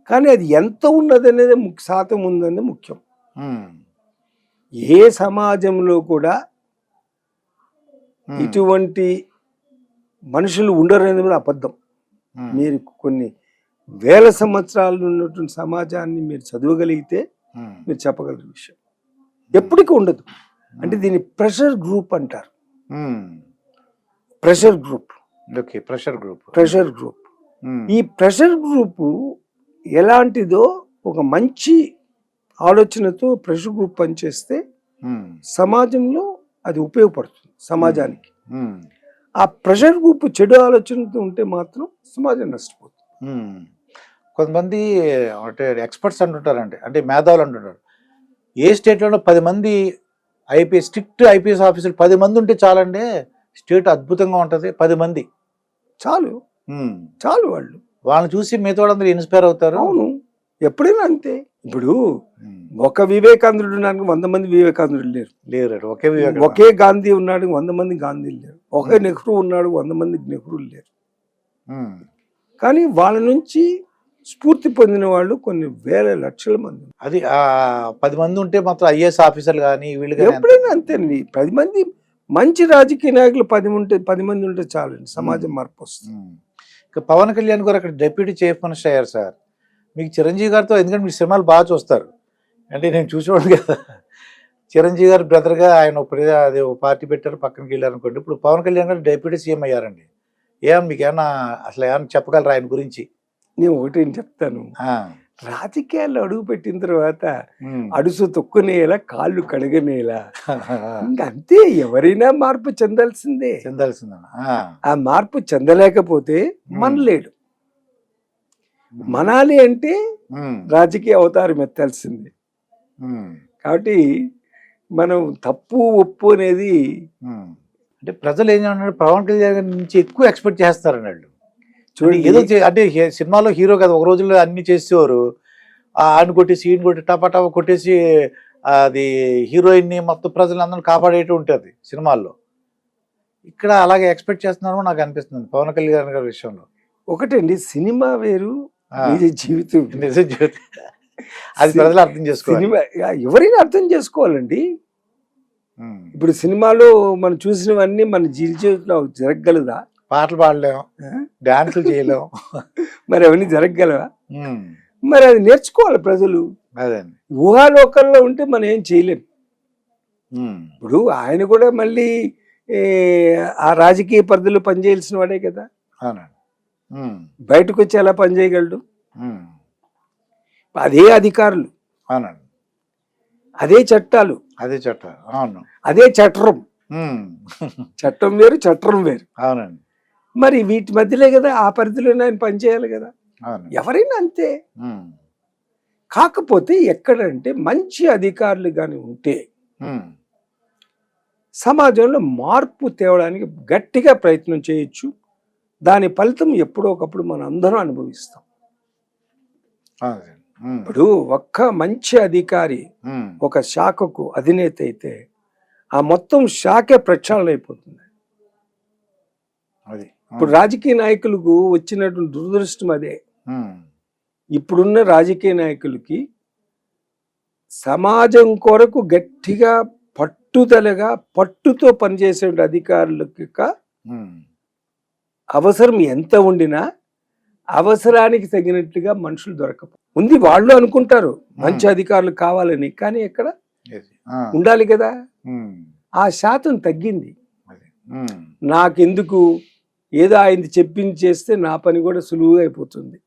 కానీ అది ఎంత ఉన్నది అనేది శాతం ఉందనేది ముఖ్యం. ఉమ్. ఏ సమాజంలో కూడా ఉమ్. ఇటువంటి మనుషులు ఉండరు అనేది కూడా అబద్ధం. ఉమ్. మీరు కొన్ని వేల సంవత్సరాలు ఉన్నటువంటి సమాజాన్ని మీరు చదవగలిగితే ఉమ్. మీరు చెప్పగలిగిన విషయం ఎప్పటికీ ఉండదు. అంటే దీన్ని ప్రెషర్ గ్రూప్ అంటారు. ఉమ్. Pressure group. Okay, pressure group. Pressure group. ఉమ్. ఈ ప్రెషర్ గ్రూపు ఎలాంటిదో ఒక మంచి ఆలోచనతో ప్రెషర్ గ్రూప్ పనిచేస్తే ఉమ్. సమాజంలో అది ఉపయోగపడుతుంది సమాజానికి. ఉమ్. ఆ ప్రెషర్ గ్రూప్ చెడు ఆలోచనతో ఉంటే మాత్రం సమాజం నష్టపోతుంది. ఉమ్. కొంతమంది అంటే ఎక్స్పర్ట్స్ అంటుంటారండి, అంటే మేధావులు అంటుంటారు, ఏ స్టేట్లోనూ 10 మంది స్ట్రిక్ట్ ఐపీఎస్ ఆఫీసర్లు 10 మంది ఉంటే చాలండి, స్టేట్ అద్భుతంగా ఉంటుంది. 10 మంది చాలు, ఉమ్. చాలు. వాళ్ళని చూసి మిగతా వాళ్ళందరూ ఇన్స్పైర్ అవుతారు. అవును, ఎప్పుడైనా అంతే. ఇప్పుడు ఉమ్. ఒక వివేకానందుడు ఉన్నాడు, 100 మంది వివేకానందుడు లేరు. లేరు. ఒకే వివేకానంద. ఒకే గాంధీ ఉన్నాడు, 100 మంది గాంధీలు లేరు. ఒకే నెహ్రూ ఉన్నాడు, 100 మంది నెహ్రూలు లేరు. ఉమ్. కానీ వాళ్ళ నుంచి స్ఫూర్తి పొందిన వాళ్ళు కొన్ని వేల లక్షల మంది. అది 10 మంది ఉంటే మాత్రం ఐఏఎస్ ఆఫీసర్లు కానీ వీళ్ళు కానీ ఎప్పుడైనా అంతేనండి. 10 మంది మంచి రాజకీయ నాయకులు 10 మంది ఉంటే చాలండి, సమాజం మార్పు వస్తుంది. ఇక పవన్ కళ్యాణ్ గారు అక్కడ డిప్యూటీ చీఫ్ మినిస్టర్ అయ్యారు సార్. మీకు చిరంజీవి గారితో, ఎందుకంటే మీరు సినిమాలు బాగా చూస్తారు, అంటే నేను చూసేవాడు కదా. చిరంజీవి గారు బ్రదర్గా ఆయన అది ఒక పార్టీ పెట్టారు, పక్కనకి వెళ్ళారు అనుకోండి. ఇప్పుడు పవన్ కళ్యాణ్ గారు డిప్యూటీ సీఎం అయ్యారండి. మీకు ఏమన్నా అసలు ఏమన్నా చెప్పగలరా ఆయన గురించి? నేను ఒకటి చెప్తాను. రాజకీయాల్లో అడుగు పెట్టిన తర్వాత అడుసు తొక్కునేలా, కాళ్ళు కడగనేలా, ఇంకంతే. ఎవరైనా మార్పు చెందాల్సిందే. ఆ మార్పు చెందలేకపోతే మనలేడు. మనాలి అంటే రాజకీయ అవతారం ఎత్తాల్సిందే. కాబట్టి మనం తప్పు ఒప్పు అనేది, అంటే ప్రజలు ఏం చేస్తున్నారు, పవన్ కళ్యాణ్ నుంచి ఎక్కువ ఎక్స్పెక్ట్ చేస్తారన్నాడు. చూడండి, ఏదో అంటే సినిమాలో హీరో కదా, ఒక రోజుల్లో అన్ని చేసేవారు. ఆయన కొట్టేసి ఈయన కొట్టి టపా కొట్టేసి అది హీరోయిన్ని మొత్తం ప్రజలందరూ కాపాడేటూ ఉంటుంది సినిమాల్లో. ఇక్కడ అలాగే ఎక్స్పెక్ట్ చేస్తున్నారో నాకు అనిపిస్తుంది పవన్ కళ్యాణ్ గారి విషయంలో. ఒకటండి, సినిమా వేరు, నిజ జీవితం. నిజ జీవితం అది ప్రజలు అర్థం చేసుకోవాలి. సినిమా ఎవరైనా అర్థం చేసుకోవాలండి. ఇప్పుడు సినిమాలో మనం చూసినవన్నీ మన జీవితంలో జరగగలదా? పాటలు పాడలేం, డాన్సులు చేయలేం, మరి అవన్నీ జరగగలవా? మరి అది నేర్చుకోవాలి ప్రజలు. అదే ఊహాలోకంలో ఉంటే మనం ఏం చేయలేం. ఇప్పుడు ఆయన కూడా మళ్ళీ ఆ రాజకీయ పరిధిలో పనిచేయాల్సిన వాడే కదా. బయటకు వచ్చి ఎలా పనిచేయగలడు? అదే అధికారులు, అదే చట్టాలు, అదే చట్టం. చట్టం వేరు, చట్టం వేరు. అవునండి. మరి వీటి మధ్యలో కదా, ఆ పరిధిలోనే ఆయన పనిచేయాలి కదా. ఎవరైనా అంతే. కాకపోతే ఎక్కడంటే మంచి అధికారులు కానీ ఉంటే సమాజంలో మార్పు తేవడానికి గట్టిగా ప్రయత్నం చేయొచ్చు. దాని ఫలితం ఎప్పుడో ఒకప్పుడు మనం అందరం అనుభవిస్తాం. ఇప్పుడు ఒక్క మంచి అధికారి ఒక శాఖకు అధినేత అయితే ఆ మొత్తం శాఖే ప్రక్షాళన అయిపోతుంది. ఇప్పుడు రాజకీయ నాయకులకు వచ్చినటువంటి దురదృష్టం అదే. ఇప్పుడున్న రాజకీయ నాయకులకి సమాజం కొరకు గట్టిగా పట్టుదలగా పట్టుతో పనిచేసే అధికారులకి అవసరం ఎంత ఉండినా అవసరానికి తగినట్టుగా మనుషులు దొరకవు. ఉంది, వాళ్ళు అనుకుంటారు మంచి అధికారులు కావాలని, కానీ ఎక్కడ ఉండాలి కదా, ఆ శాతం తగ్గింది. నాకెందుకు, ఏదో ఆయన చెప్పింది చేస్తే నా పని కూడా సులువుగా అయిపోతుంది,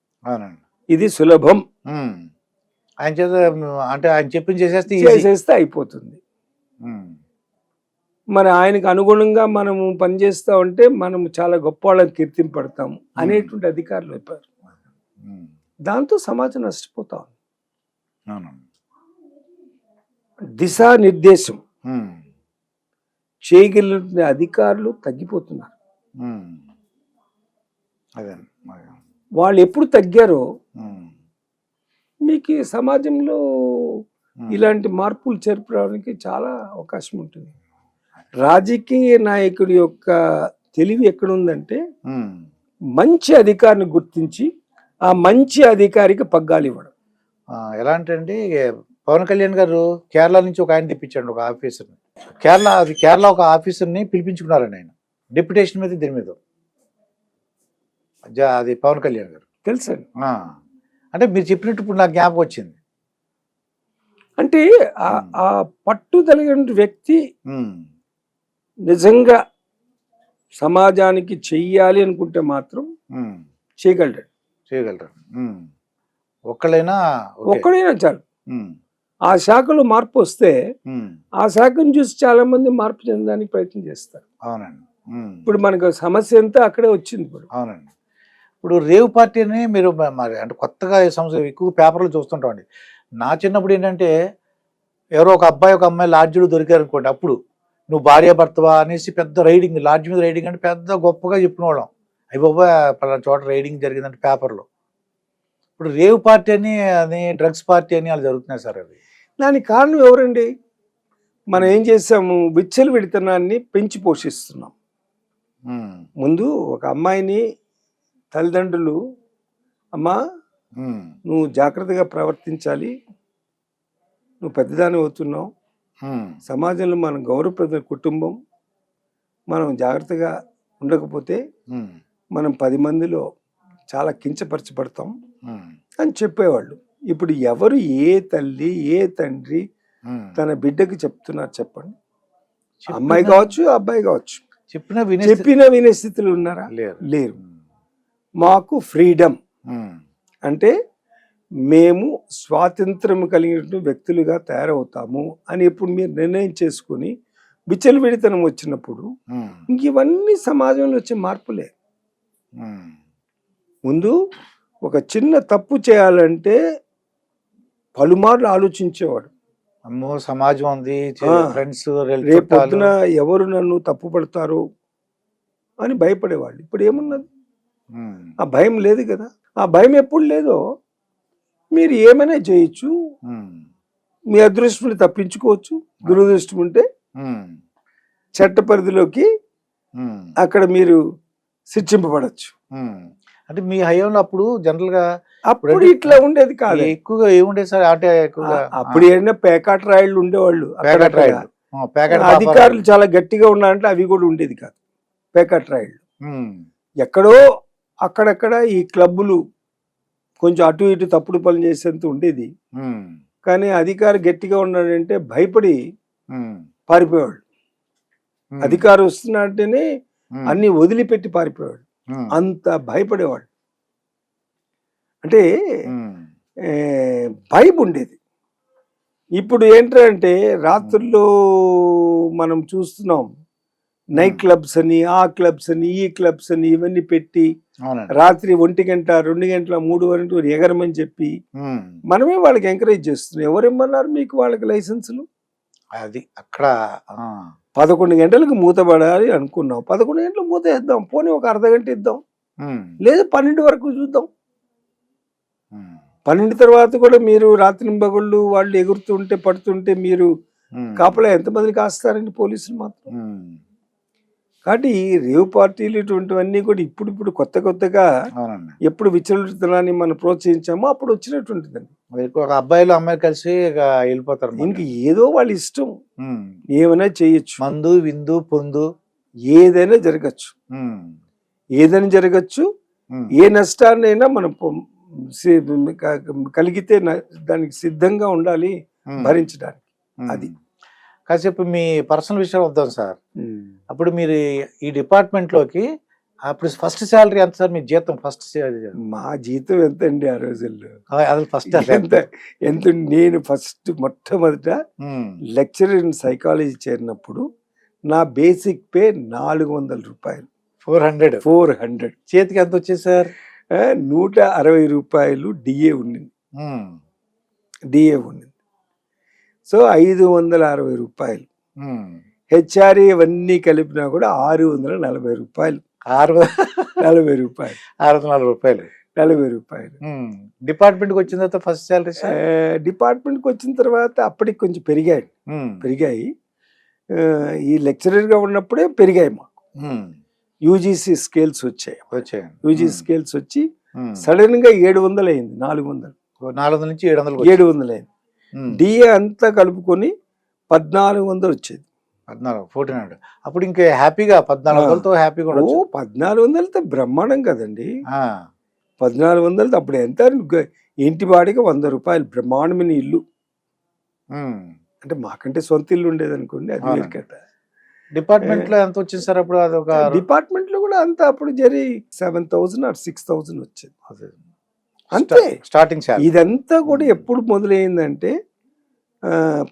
ఇది సులభం, ఆయన చేత అంటే ఆయన చెప్పింది చేసేస్తే అయిపోతుంది. మరి ఆయనకు అనుగుణంగా మనము పనిచేస్తా ఉంటే మనం చాలా గొప్ప వాళ్ళని కీర్తింపడతాము అనేటువంటి అధికారులు అయిపోయారు. దాంతో సమాజం నష్టపోతాం. దిశానిర్దేశం చేయగలిగిన అధికారులు తగ్గిపోతున్నారు. వాళ్ళు ఎప్పుడు తగ్గారో మీకు సమాజంలో ఇలాంటి మార్పులు చేర్పడానికి చాలా అవకాశం ఉంటుంది. రాజకీయ నాయకుడి యొక్క తెలివి ఎక్కడుందంటే మంచి అధికారిని గుర్తించి ఆ మంచి అధికారికి పగ్గాలు ఇవ్వడం. ఎలా అంటే అండి, పవన్ కళ్యాణ్ గారు కేరళ నుంచి ఒక ఆయన తెప్పించాడు, ఒక ఆఫీసర్ని. కేరళ ఒక ఆఫీసర్ని పిలిపించుకున్నారండి ఆయన డెప్యుటేషన్ మీద, దీని మీద. అది పవన్ కళ్యాణ్ గారు తెలుసండి. అంటే మీరు చెప్పినట్టు ఇప్పుడు నాకు జ్ఞాపకం వచ్చింది. అంటే ఆ పట్టుదల వ్యక్తి నిజంగా సమాజానికి చెయ్యాలి అనుకుంటే మాత్రం చేయగలరు. ఒక్కడైనా చాలు. ఆ శాఖలో మార్పు వస్తే ఆ శాఖను చూసి చాలా మంది మార్పు చెందడానికి ప్రయత్నం చేస్తారు. అవునండి. ఇప్పుడు మనకు సమస్య అంతా అక్కడే వచ్చింది. అవునండి. ఇప్పుడు రేవ్ పార్టీని మీరు మరి అంటే కొత్తగా ఈ సంవత్సరం ఎక్కువ పేపర్లు చూస్తుంటామండి. నా చిన్నప్పుడు ఏంటంటే ఎవరో ఒక అబ్బాయి ఒక అమ్మాయి లాడ్జీలు దొరికారు అనుకోండి, అప్పుడు నువ్వు భార్యాభర్తవా అనేసి పెద్ద రైడింగ్, లాడ్జ్ మీద రైడింగ్ అంటే పెద్ద గొప్పగా చెప్పినవాళ్ళం. అయ్యి బాబా పలానా చోట రైడింగ్ జరిగిందంటే పేపర్లో. ఇప్పుడు రేవ్ పార్టీ అని డ్రగ్స్ పార్టీ అని అలా జరుగుతున్నాయి సార్. అవి దానికి కారణం ఎవరండి? మనం ఏం చేసాము, విచ్చలు విడితనాన్ని పెంచి పోషిస్తున్నాం. ముందు ఒక అమ్మాయిని తల్లిదండ్రులు, అమ్మా నువ్వు జాగ్రత్తగా ప్రవర్తించాలి, నువ్వు పెద్దదాని అవుతున్నావు, సమాజంలో మనం గౌరవప్రద కుటుంబం, మనం జాగ్రత్తగా ఉండకపోతే మనం 10 మందిలో చాలా కించపరచబడతాం అని చెప్పేవాళ్ళు. ఇప్పుడు ఎవరు, ఏ తల్లి ఏ తండ్రి తన బిడ్డకి చెప్తున్నారు చెప్పండి? అమ్మాయి కావచ్చు, అబ్బాయి కావచ్చు. చెప్పిన వినే స్థితిలో ఉన్నారా? లేరు. మాకు ఫ్రీడమ్ అంటే మేము స్వాతంత్రం కలిగిన వ్యక్తులుగా తయారవుతాము అని ఇప్పుడు మీరు నిర్ణయం చేసుకుని విచ్చలవిడితనం వచ్చినప్పుడు ఇంక ఇవన్నీ సమాజంలో వచ్చే మార్పులే. ముందు ఒక చిన్న తప్పు చేయాలంటే పలుమార్లు ఆలోచించేవాడు. అమ్మో సమాజం ఉంది, ఫ్రెండ్స్, రేపొద్దున ఎవరు నన్ను తప్పు పడతారు అని భయపడేవాళ్ళు. ఇప్పుడు ఏమున్నది? ఆ భయం లేదు కదా. ఆ భయం ఎప్పుడు లేదో మీరు ఏమైనా చేయొచ్చు, మీ అదృష్టం తప్పించుకోవచ్చు, దురదృష్టం ఉంటే చట్ట పరిధిలోకి అక్కడ మీరు శిక్షింపబడచ్చు. అంటే మీ హయాంలో అప్పుడు జనరల్ గా అప్పుడు ఇట్లా ఉండేది కాదు. ఎక్కువగా ఏముండేది సార్ అంటే అప్పుడు ఏమైనా పేకాట రాయిళ్ళు ఉండేవాళ్ళు, అధికారులు చాలా గట్టిగా ఉన్నారంటే అవి కూడా ఉండేది కాదు. పేకాట రాయిళ్ళు ఎక్కడో అక్కడక్కడ ఈ క్లబ్బులు కొంచెం అటు ఇటు తప్పుడు పనులు చేసేంత ఉండేది. కానీ అధికారి గట్టిగా ఉన్నాడంటే భయపడి పారిపోయేవాళ్ళు. అధికారం వస్తున్నాడంటేనే అన్ని వదిలిపెట్టి పారిపోయేవాడు, అంత భయపడేవాడు. అంటే భయం ఉండేది. ఇప్పుడు ఏంటంటే రాత్రుల్లో మనం చూస్తున్నాం, నైట్ క్లబ్స్ అని, ఆ క్లబ్స్ అని, ఈ క్లబ్స్ అని ఇవన్నీ పెట్టి రాత్రి 1 గంట 2 గంటల 3 వరకు ఎగరమని చెప్పి మనమే వాళ్ళకి ఎంకరేజ్ చేస్తున్నాం. ఎవరేమన్నారు మీకు వాళ్ళకి లైసెన్సులు? అది అక్కడ 11 గంటలకు మూతపడాలి అనుకున్నాం, 11 గంటలకు మూత వేద్దాం, పోనీ ఒక అర్ధ గంట ఇద్దాం, లేదు 12 వరకు చూద్దాం. 12 తర్వాత కూడా మీరు రాత్రి పగళ్ళు వాళ్ళు ఎగురుతుంటే పడుతుంటే మీరు కాపలా ఎంతమందిని కాస్తారండి పోలీసులు మాత్రం. కాబట్టి రేవ్ పార్టీలు ఇటువంటివన్నీ కూడా ఇప్పుడు కొత్తగా ఎప్పుడు విచలనాన్ని మనం ప్రోత్సహించామో అప్పుడు వచ్చినటువంటిదండి. ఒక అబ్బాయిలు అమ్మాయి కలిసి వెళ్ళిపోతారు. ఇంక ఏదో వాళ్ళ ఇష్టం, ఏమైనా చేయొచ్చు, మందు విందు పొందు ఏదైనా జరగచ్చు, ఏ నష్టాన్నైనా మనం కలిగితే దానికి సిద్ధంగా ఉండాలి భరించడానికి. అది. కాసేపు మీ పర్సనల్ విషయం వద్దాం సార్. అప్పుడు మీరు ఈ డిపార్ట్మెంట్లోకి అప్పుడు ఫస్ట్ శాలరీ ఎంత సార్? మీ జీతం ఫస్ట్ మా జీతం ఎంత అండి ఆ రోజుల్లో? అది ఫస్ట్ ఎంత నేను ఫస్ట్ మొట్టమొదట లెక్చరర్ ఇన్ సైకాలజీ చేరినప్పుడు నా బేసిక్ పే 400 రూపాయలు. 400 చేతికి ఎంత వచ్చేది సార్? 160 రూపాయలు డిఏ ఉండింది. సో 560 రూపాయలు. హెచ్ఆర్ఏ ఇవన్నీ కలిపినా కూడా 640 రూపాయలు. 40 రూపాయలు. 40 రూపాయలు. డిపార్ట్మెంట్కి వచ్చిన తర్వాత ఫస్ట్ శాలరీ? డిపార్ట్మెంట్కి వచ్చిన తర్వాత అప్పటికి కొంచెం పెరిగాయి. ఈ లెక్చరర్గా ఉన్నప్పుడే పెరిగాయి మాకు. యూజీసీ స్కేల్స్ వచ్చాయి. యూజీ స్కేల్స్ వచ్చి సడన్ గా 700 అయింది. 400 నుంచి 700 అయింది. డిఏ అంతా కలుపుకొని 1400 వచ్చేది. 1400. అప్పుడు ఇంకా హ్యాపీగా 1400తో హ్యాపీగా 1400తో బ్రహ్మాండం కదండి. 1400 అప్పుడు ఎంత? ఇంటి వాడికి 100 రూపాయలు. బ్రహ్మాండమైన ఇల్లు. అంటే మాకంటే సొంత ఇల్లు ఉండేది అనుకోండి, అది వేరు కథ. డిపార్ట్మెంట్ లో ఎంత వచ్చింది సార్ అప్పుడు? అదొక డిపార్ట్మెంట్ లో కూడా అంతా అప్పుడు 7,000 or 6,000 వచ్చేది అంతే స్టార్టింగ్. ఇదంతా కూడా ఎప్పుడు మొదలైందంటే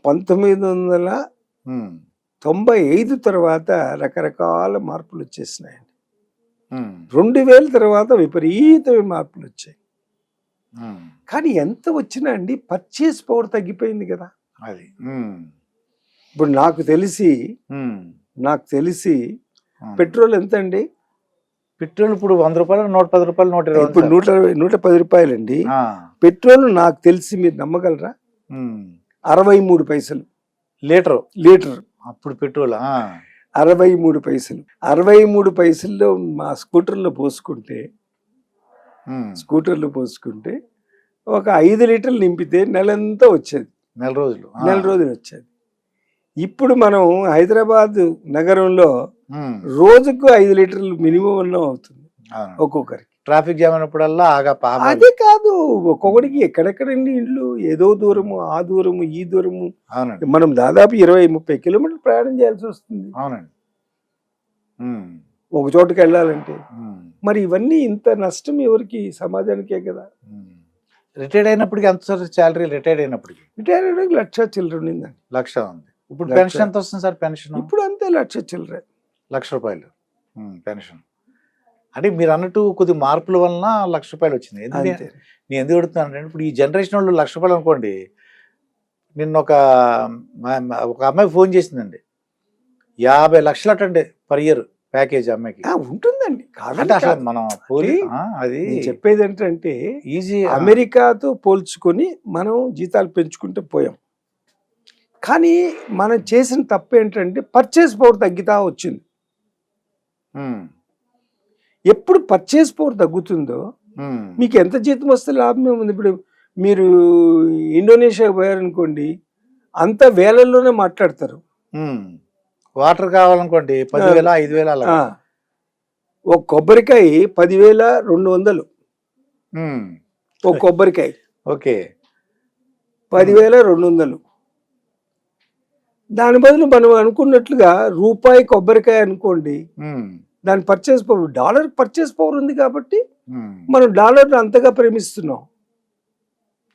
1995 తర్వాత రకరకాల మార్పులు వచ్చేసినాయండి. 2000 తర్వాత విపరీతమైన మార్పులు వచ్చాయి. కానీ ఎంత వచ్చినా అండి పర్చేస్ పవర్ తగ్గిపోయింది కదా. అది ఇప్పుడు నాకు తెలిసి పెట్రోల్ ఎంత అండి? పెట్రోల్ ఇప్పుడు 100 రూపాయలు, 110 రూపాయలు, 120. ఇప్పుడు 110 రూపాయలు అండి పెట్రోల్. నాకు తెలిసి మీరు నమ్మగలరా? 63 పైసలు లీటర్. అప్పుడు పెట్రోల్ 63 పైసలు. 63 పైసల్లో మా స్కూటర్లో పోసుకుంటే ఒక 5 లీటర్లు నింపితే నెలంతా వచ్చేది. నెల రోజులు వచ్చేది. ఇప్పుడు మనం హైదరాబాద్ నగరంలో రోజుకు 5 లీటర్లు మినిమం అన్న అవుతుంది ఒక్కొక్కరికి. ట్రాఫిక్ జామ్ అయినప్పుడల్లా అదే కాదు, ఒక్కొక్కడికి ఎక్కడెక్కడండి ఇల్లు, ఏదో దూరము, ఆ దూరము, ఈ దూరము. మనం దాదాపు 20-30 కిలోమీటర్లు ప్రయాణం చేయాల్సి వస్తుంది. అవునండి. ఒక చోటుకి వెళ్ళాలంటే. మరి ఇవన్నీ ఇంత నష్టం ఎవరికి? సమాజానికే కదా. రిటైర్డ్ అయినప్పటికి ఎంత సార్ శాలరీ? రిటైర్డ్ అయినప్పటికి 1,00,000 చిల్లర ఉండిందండి. 1,00,000 ఉంది. ఇప్పుడు పెన్షన్ ఎంత వస్తుంది సార్? పెన్షన్ ఇప్పుడు అంతే 1,00,000 చిల్లర. 1,00,000 రూపాయలు పెన్షన్. అంటే మీరు అన్నట్టు కొద్ది మార్పుల వలన 1,00,000 రూపాయలు వచ్చింది. నేను ఎందుకు అడుగుతున్నాను అంటే ఇప్పుడు ఈ జనరేషన్ వాళ్ళు 1,00,000 రూపాయలు అనుకోండి. నిన్న ఒక అమ్మాయి ఫోన్ చేసిందండి, 50 లక్షలు అటండి పర్ ఇయర్ ప్యాకేజ్ అమ్మాయికి ఉంటుందండి. అంటే అసలు మనం అది చెప్పేది ఏంటంటే ఈజీ. అమెరికాతో పోల్చుకొని మనం జీతాలు పెంచుకుంటూ పోయాం. కానీ మనం చేసిన తప్పు ఏంటంటే పర్చేస్ పవర్ తగ్గుతా వచ్చింది. ఎప్పుడు పర్చేస్ పవర్ తగ్గుతుందో మీకు ఎంత జీతం వస్తే లాభమే ఉంది. ఇప్పుడు మీరు ఇండోనేషియా పోయారనుకోండి, అంత వేలల్లోనే మాట్లాడతారు. వాటర్ కావాలనుకోండి 10,000, 5,000. ఒక కొబ్బరికాయ 10,200. ఒక కొబ్బరికాయ ఓకే 10,200. దాని బదులు మనం అనుకున్నట్లుగా రూపాయి కొబ్బరికాయ అనుకోండి, దాని purchase power, dollar purchase power ఉంది కాబట్టి మనం డాలర్ అంతగా ప్రేమిస్తున్నాం.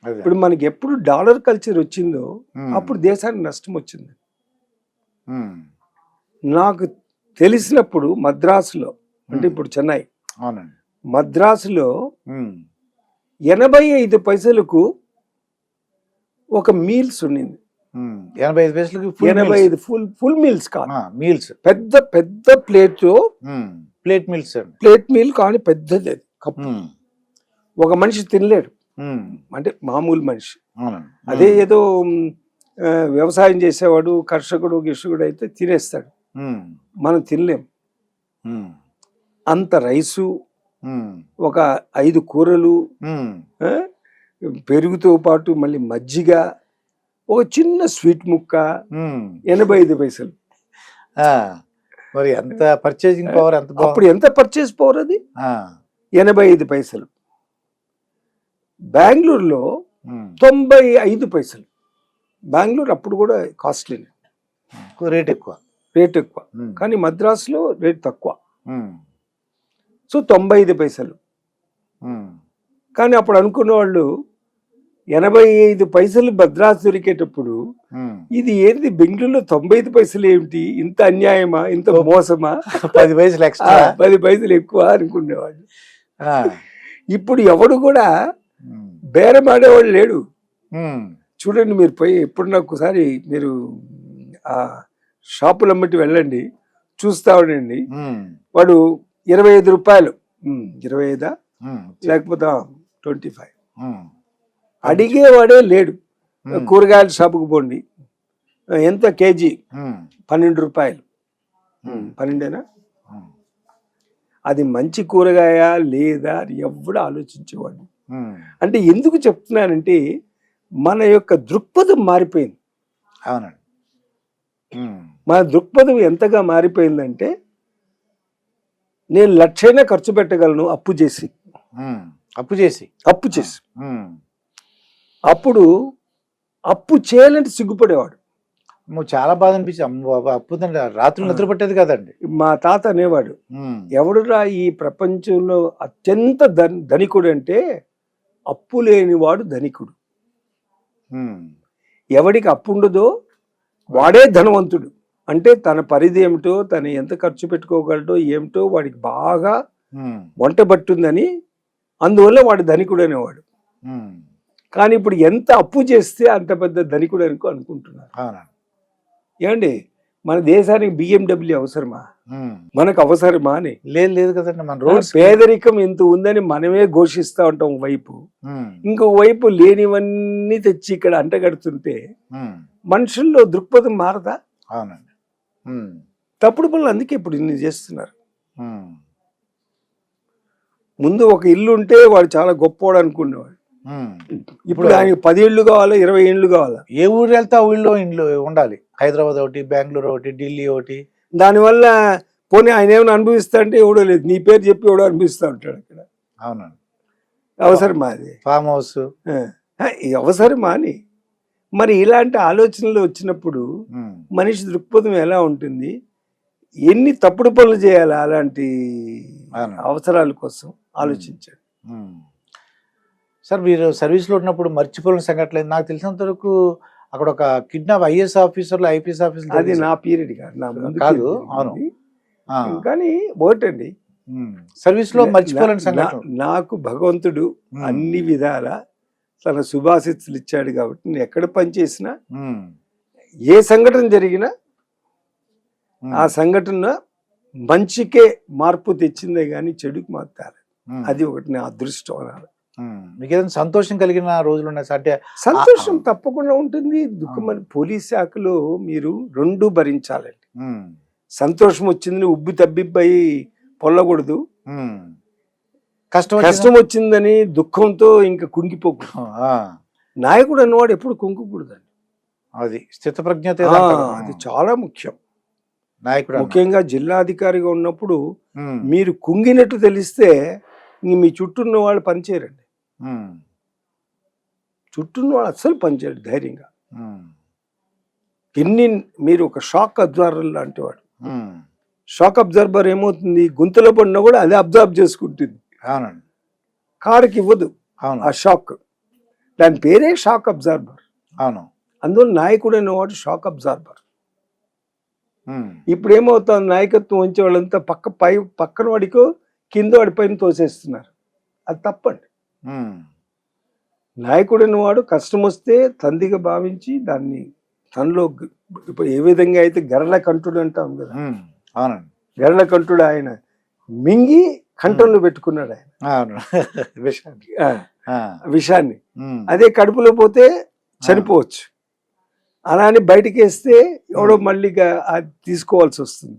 ఇప్పుడు మనకి ఎప్పుడు డాలర్ కల్చర్ వచ్చిందో అప్పుడు దేశానికి నష్టం వచ్చింది. నాకు తెలిసినప్పుడు మద్రాసులో, అంటే ఇప్పుడు చెన్నై, మద్రాసులో 85 పైసలకు ఒక మీల్స్ ఉండింది. 85 పైసలకి 85 ఫుల్ మీల్స్ కాదు, మీల్స్ పెద్ద పెద్ద ప్లేట్ మీల్స్. ప్లేట్ మీల్ కానీ పెద్దది కప్పు. ఒక మనిషి తినలేడు, అంటే మామూలు మనిషి. అదే ఏదో వ్యవసాయం చేసేవాడు, కర్షకుడు గిర్షకుడు అయితే తినేస్తాడు, మనం తినలేం. అంత రైసు, ఒక 5 కూరలు, పెరుగుతో పాటు మళ్ళీ మజ్జిగ, ఒక చిన్న స్వీట్ ముక్క, 85 పైసలు. మరి ఎంత పర్చేసింగ్ పవర్? ఎంత అప్పుడు ఎంత పర్చేస్ పవర్ అది? 85 పైసలు. బెంగళూరులో ఉమ్. 95 పైసలు. బెంగళూరు అప్పుడు కూడా కాస్ట్లీ, రేట్ ఎక్కువ. రేట్ ఎక్కువ. ఉమ్. కానీ మద్రాసులో రేట్ తక్కువ. ఉమ్. సో 95 పైసలు. ఉమ్. కానీ అప్పుడు అనుకున్న వాళ్ళు 85 పైసలు మద్రాసు దొరికేటప్పుడు ఉమ్. ఇది ఏంటి బెంగళూరులో 95 పైసలు ఏమిటి, ఇంత అన్యాయమా, ఇంత మోసమా, 10 పైసలు ఎక్స్ట్రా. 10 పైసలు ఎక్కువ అనుకునేవాళ్ళు. ఆ. ఇప్పుడు ఎవడు కూడా ఉమ్. బేరం ఆడేవాడు లేడు. ఉమ్. చూడండి, మీరు పోయి ఎప్పుడన్నా ఒకసారి మీరు ఆ షాపులు అమ్మటి వెళ్ళండి, చూస్తా ఉండండి. ఉమ్. వాడు 25 రూపాయలు, 25 ఉమ్. లేకపోతే 25 ఉమ్. అడిగేవాడే లేడు. ఉమ్. కూరగాయల షాపుకు పోండి, ఎంత కేజీ, ఉమ్. 12 రూపాయలు. ఉమ్. 12ఏనా? ఉమ్. అది మంచి కూరగాయ లేదా అని ఎవడు ఆలోచించేవాడు. ఉమ్. అంటే ఎందుకు చెప్తున్నానంటే మన యొక్క దృక్పథం మారిపోయింది. అవునండి. ఉమ్. మన దృక్పథం ఎంతగా మారిపోయిందంటే నేను 1,00,000 ఖర్చు పెట్టగలను అప్పు చేసి. ఉమ్. అప్పు చేసి. ఉమ్. అప్పుడు అప్పు చేయాలంటే సిగ్గుపడేవాడు. నువ్వు చాలా బాధ అనిపించింది. అమ్మ బాబా అప్పు రాత్రులు నిద్ర పట్టేది కదండి. మా తాత అనేవాడు, ఉమ్. ఎవడురా ఈ ప్రపంచంలో అత్యంత ధనికుడు అంటే అప్పు లేనివాడు ధనికుడు. ఉమ్. ఎవడికి అప్పు ఉండదో వాడే ధనవంతుడు. అంటే తన పరిధి ఏమిటో, తను ఎంత ఖర్చు పెట్టుకోగలడో ఏమిటో వాడికి బాగా ఉమ్. వంట పట్టుందని, అందువల్ల వాడు ధనికుడు అనేవాడు. ఉమ్. కానీ ఇప్పుడు ఎంత అప్పు చేస్తే అంత పెద్ద ధనికుడు అనుకుంటున్నారు. అవునండి. ఏమండి, మన దేశానికి BMW అవసరమా? ఉమ్. మనకు అవసరమా అని. లేదు కదండి. మన రోడ్స్. పేదరికం ఎంత ఉందని మనమే ఘోషిస్తూ ఉంటాం వైపు, ఉమ్. ఇంకో వైపు లేనివన్నీ తెచ్చి ఇక్కడ అంటగడుతుంటే ఉమ్. మనుషుల్లో దృక్పథం మారదా? అవునండి. ఉమ్. తప్పుడు పనులు అందుకే ఇప్పుడు ఇన్ని చేస్తున్నారు. ఉమ్. ముందు ఒక ఇల్లు ఉంటే వాడు చాలా గొప్పవాడు అనుకునేవాడు. ఉమ్. ఇప్పుడు ఆయనకి 10 ఏళ్ళు కావాలా, 20 ఏళ్ళు కావాలా? ఏ ఊరు వెళ్తే ఆ ఊళ్ళో ఇండ్లు ఉండాలి. హైదరాబాద్ ఒకటి, బెంగళూరు ఒకటి, ఢిల్లీ ఒకటి. దానివల్ల పోనీ ఆయన ఏమైనా అనుభవిస్తా అంటే ఎవడో లేదు, నీ పేరు చెప్పి ఎవడో అనిపిస్తూ ఉంటాడు అక్కడ. అవునండి. అవసరమా అది? Farm house. అవసరమా అని. మరి ఇలాంటి ఆలోచనలు వచ్చినప్పుడు ఉమ్. మనిషి దృక్పథం ఎలా ఉంటుంది? ఎన్ని తప్పుడు పనులు చేయాలి అలాంటి అవును. అవసరాల కోసం ఆలోచించాడు. ఉమ్. సార్, మీరు సర్వీస్లో ఉన్నప్పుడు మర్చిపోయిన సంఘటనలు నాకు తెలిసినంత వరకు అక్కడ ఒక కిడ్నాప్ ఐఏఎస్ ఆఫీసర్లు, ఐపీఎస్ ఆఫీసర్లు. అది నా పీరియడ్ కాదు, నా ముందు కాదు. period అవును. ఇది. ఆ. కానీ ఒకటండి, సర్వీస్లో మర్చిపోలేని సంఘటన. నాకు భగవంతుడు అన్ని విధాల తన శుభాశిస్సులు ఇచ్చాడు కాబట్టి నేను ఎక్కడ పనిచేసినా ఏ సంఘటన జరిగినా ఆ సంఘటన మంచికే మార్పు తెచ్చిందే కానీ చెడుకు మారుతారు. అది ఒకటి నా అదృష్టం అనాలి. మీకు ఏదైనా సంతోషం కలిగిన రోజులు ఉన్నాయి సార్? అంటే సంతోషం తప్పకుండా ఉంటుంది, దుఃఖం. పోలీస్ శాఖలో మీరు రెండు భరించాలండి. సంతోషం వచ్చిందని ఉబ్బి తబ్బిబ్బయి పొల్లకూడదు, కష్టం వచ్చిందని దుఃఖంతో ఇంకా కుంగిపోకూడదు. నాయకుడు అన్నవాడు ఎప్పుడు కుంగకూడదండి. అది స్థితప్రజ్ఞత, అది చాలా ముఖ్యం. నాయకుడు ముఖ్యంగా జిల్లాధికారిగా ఉన్నప్పుడు మీరు కుంగినట్టు తెలిస్తే మీ చుట్టూ ఉన్న వాళ్ళు పనిచేయరండి. చుట్టూ ఉన్న వాళ్ళు అస్సలు పనిచేయరు ధైర్యంగా. ఎన్ని మీరు ఒక షాక్ అబ్జర్వర్ లాంటి వాడు. షాక్ అబ్జర్వర్ ఏమవుతుంది, గుంతలో పడినా కూడా అదే అబ్జర్వ్ చేసుకుంటుంది. అవునండి. కారుకి ఇవ్వదు ఆ షాక్. దాని పేరే షాక్ అబ్జర్వర్. అవును. అందువల్ల నాయకుడు అనేవాడు షాక్ అబ్జర్వర్. ఇప్పుడు ఏమవుతుంది, నాయకత్వం ఉంచే వాళ్ళంతా పక్కన వాడికో కింద వాడి పైన తోసేస్తున్నారు. అది తప్పండి. నాయకుడు అనేవాడు కష్టం వస్తే తందిగా భావించి దాన్ని తనలో ఇప్పుడు ఏ విధంగా అయితే గరళ కంఠుడు అంటాం కదా, అవునండి, గరళ కంఠుడు ఆయన మింగి కంఠంలో పెట్టుకున్నాడు ఆయన విషాన్ని. అదే కడుపులో పోతే చనిపోవచ్చు, అలా అని బయటికి వేస్తే ఎవడో మళ్ళీ తీసుకోవాల్సి వస్తుంది.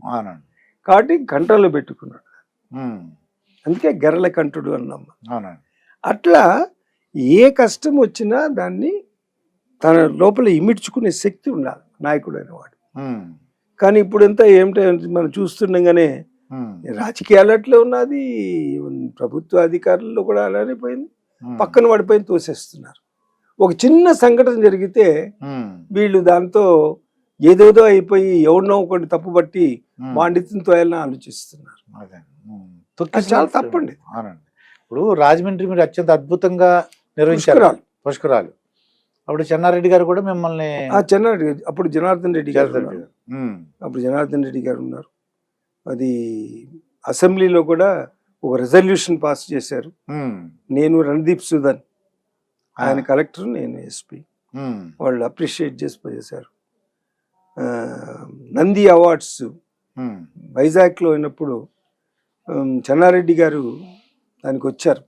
కాబట్టి కంఠంలో పెట్టుకున్నాడు, అందుకే గరళ కంఠుడు అన్నాం. అట్లా ఏ కష్టం వచ్చినా దాన్ని తన లోపల ఇమిడ్చుకునే శక్తి ఉండాలి నాయకుడు అనేవాడు. కానీ ఇప్పుడంతా ఏమిటంటే మనం చూస్తుండగానే రాజకీయాలు అట్లే ఉన్నది, ప్రభుత్వ అధికారుల్లో కూడా అలానే పోయింది. పక్కన పడిపోయి తోసేస్తున్నారు. ఒక చిన్న సంఘటన జరిగితే వీళ్ళు దాంతో ఏదేదో అయిపోయి ఎవరినో ఒకటి తప్పుబట్టి వాండితం తోయాలని ఆలోచిస్తున్నారు. అది చాలా తప్పండి. ఇప్పుడు రాజమండ్రి మీరు అత్యంత అద్భుతంగా నిర్వహించారు పుష్కరాలు. అప్పుడు చెన్నారెడ్డి గారు కూడా మిమ్మల్ని చెన్నారెడ్డి గారు అప్పుడు జనార్దన్ రెడ్డి గారు అప్పుడు జనార్దన్ రెడ్డి గారు ఉన్నారు. అది అసెంబ్లీలో కూడా ఒక రెజల్యూషన్ పాస్ చేశారు. నేను రణదీప్ సుధన్, ఆయన కలెక్టర్, నేను ఎస్పీ. వాళ్ళు అప్రిషియేట్ చేశారు. నంది అవార్డ్స్ వైజాగ్లో అయినప్పుడు చెన్నారెడ్డి గారు దానికి వచ్చారు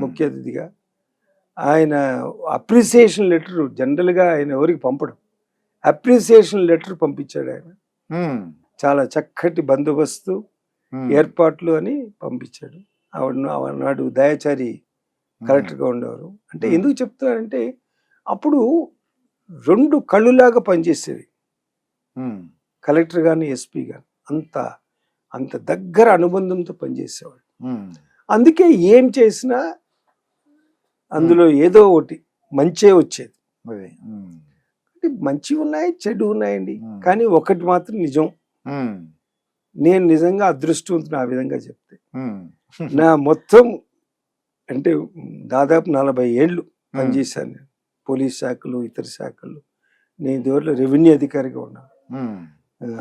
ముఖ్య అతిథిగా. ఆయన అప్రిసియేషన్ లెటర్, జనరల్గా ఆయన ఎవరికి పంపడం, అప్రిసియేషన్ లెటర్ పంపించాడు ఆయన. చాలా చక్కటి బందోబస్తు ఏర్పాట్లు అని పంపించాడు. ఆనాడు దయాచారి కలెక్టర్గా ఉండేవారు. అంటే ఎందుకు చెప్తున్నారంటే అప్పుడు రెండు కళ్ళులాగా పనిచేసేవి కలెక్టర్ కానీ ఎస్పీ కానీ. అంత దగ్గర అనుబంధంతో పనిచేసేవాడు. అందుకే ఏం చేసినా అందులో ఏదో ఒకటి మంచే వచ్చేది. మంచి ఉన్నాయి, చెడు ఉన్నాయండి. కానీ ఒకటి మాత్రం నిజం, నేను నిజంగా అదృష్టవంతుని ఆ విధంగా చెప్తే. నా మొత్తం అంటే దాదాపు 40 ఏళ్ళు పనిచేశాను నేను, పోలీస్ శాఖలు, ఇతర శాఖలు. నేను ఇదివరకు రెవెన్యూ అధికారిగా ఉన్నాను,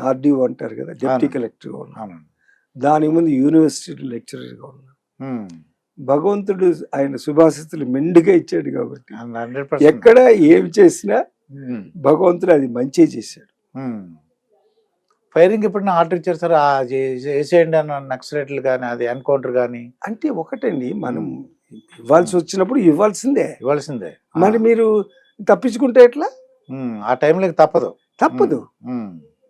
ఆర్డీఓ అంటారు కదా, డిప్యూటీ కలెక్టర్గా ఉన్నాను. దాని ముందు యూనివర్సిటీ లెక్చరర్గా ఉన్నాను. భగవంతుడు ఆయన శుభాశిస్తులు మెండుగా ఇచ్చాడు కాబట్టి ఎక్కడ ఏమి చేసినా భగవంతుడు అది మంచి చేశాడు. ఫైరింగ్ ఎప్పుడైనా ఆర్డర్ ఇచ్చారు సార్ చేసేయండి అన్న నక్సలైట్లు కానీ, అది ఎన్కౌంటర్ కానీ? అంటే ఒకటండి, మనం ఇవ్వాల్సి వచ్చినప్పుడు ఇవ్వాల్సిందే. మరి మీరు తప్పించుకుంటే ఎట్లా? ఆ టైంలో తప్పదు.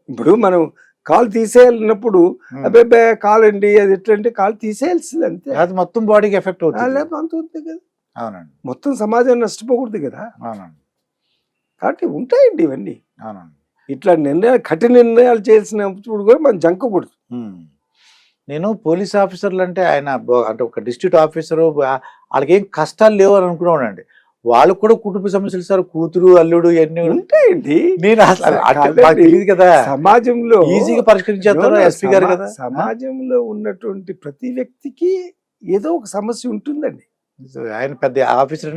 ఇప్పుడు మనం కాలు తీసేయాలన్నప్పుడు అబ్బాయి కాలండి అది ఎట్లా అంటే కాలు తీసేయాల్సింది అంతే. అది మొత్తం బాడీకి ఎఫెక్ట్ అవుతుంది కదా. అవునండి. మొత్తం సమాజం నష్టపోకూడదు కదా. అవునండి. కాబట్టి ఉంటాయండి ఇవన్నీ. అవునండి. ఇట్లా కఠిన నిర్ణయాలు చేసినప్పుడు కూడా మనం జంకకూడదు. నేను పోలీస్ ఆఫీసర్లు అంటే ఆయన అంటే ఒక డిస్ట్రిక్ట్ ఆఫీసరు వాళ్ళకి ఏం కష్టాలు లేవు అని అనుకున్నానండి. వాళ్ళకు కూడా కుటుంబ సమస్యలు సార్, కూతురు అల్లుడు ఇవన్నీ ఉంటాయండి. నేను తెలియదు కదా, సమాజంలో ఈజీగా పరిష్కరించేస్తారు ఎస్పీ గారు కదా. సమాజంలో ఉన్నటువంటి ప్రతి వ్యక్తికి ఏదో ఒక సమస్య ఉంటుందండి. ఆయన పెద్ద ఆఫీసర్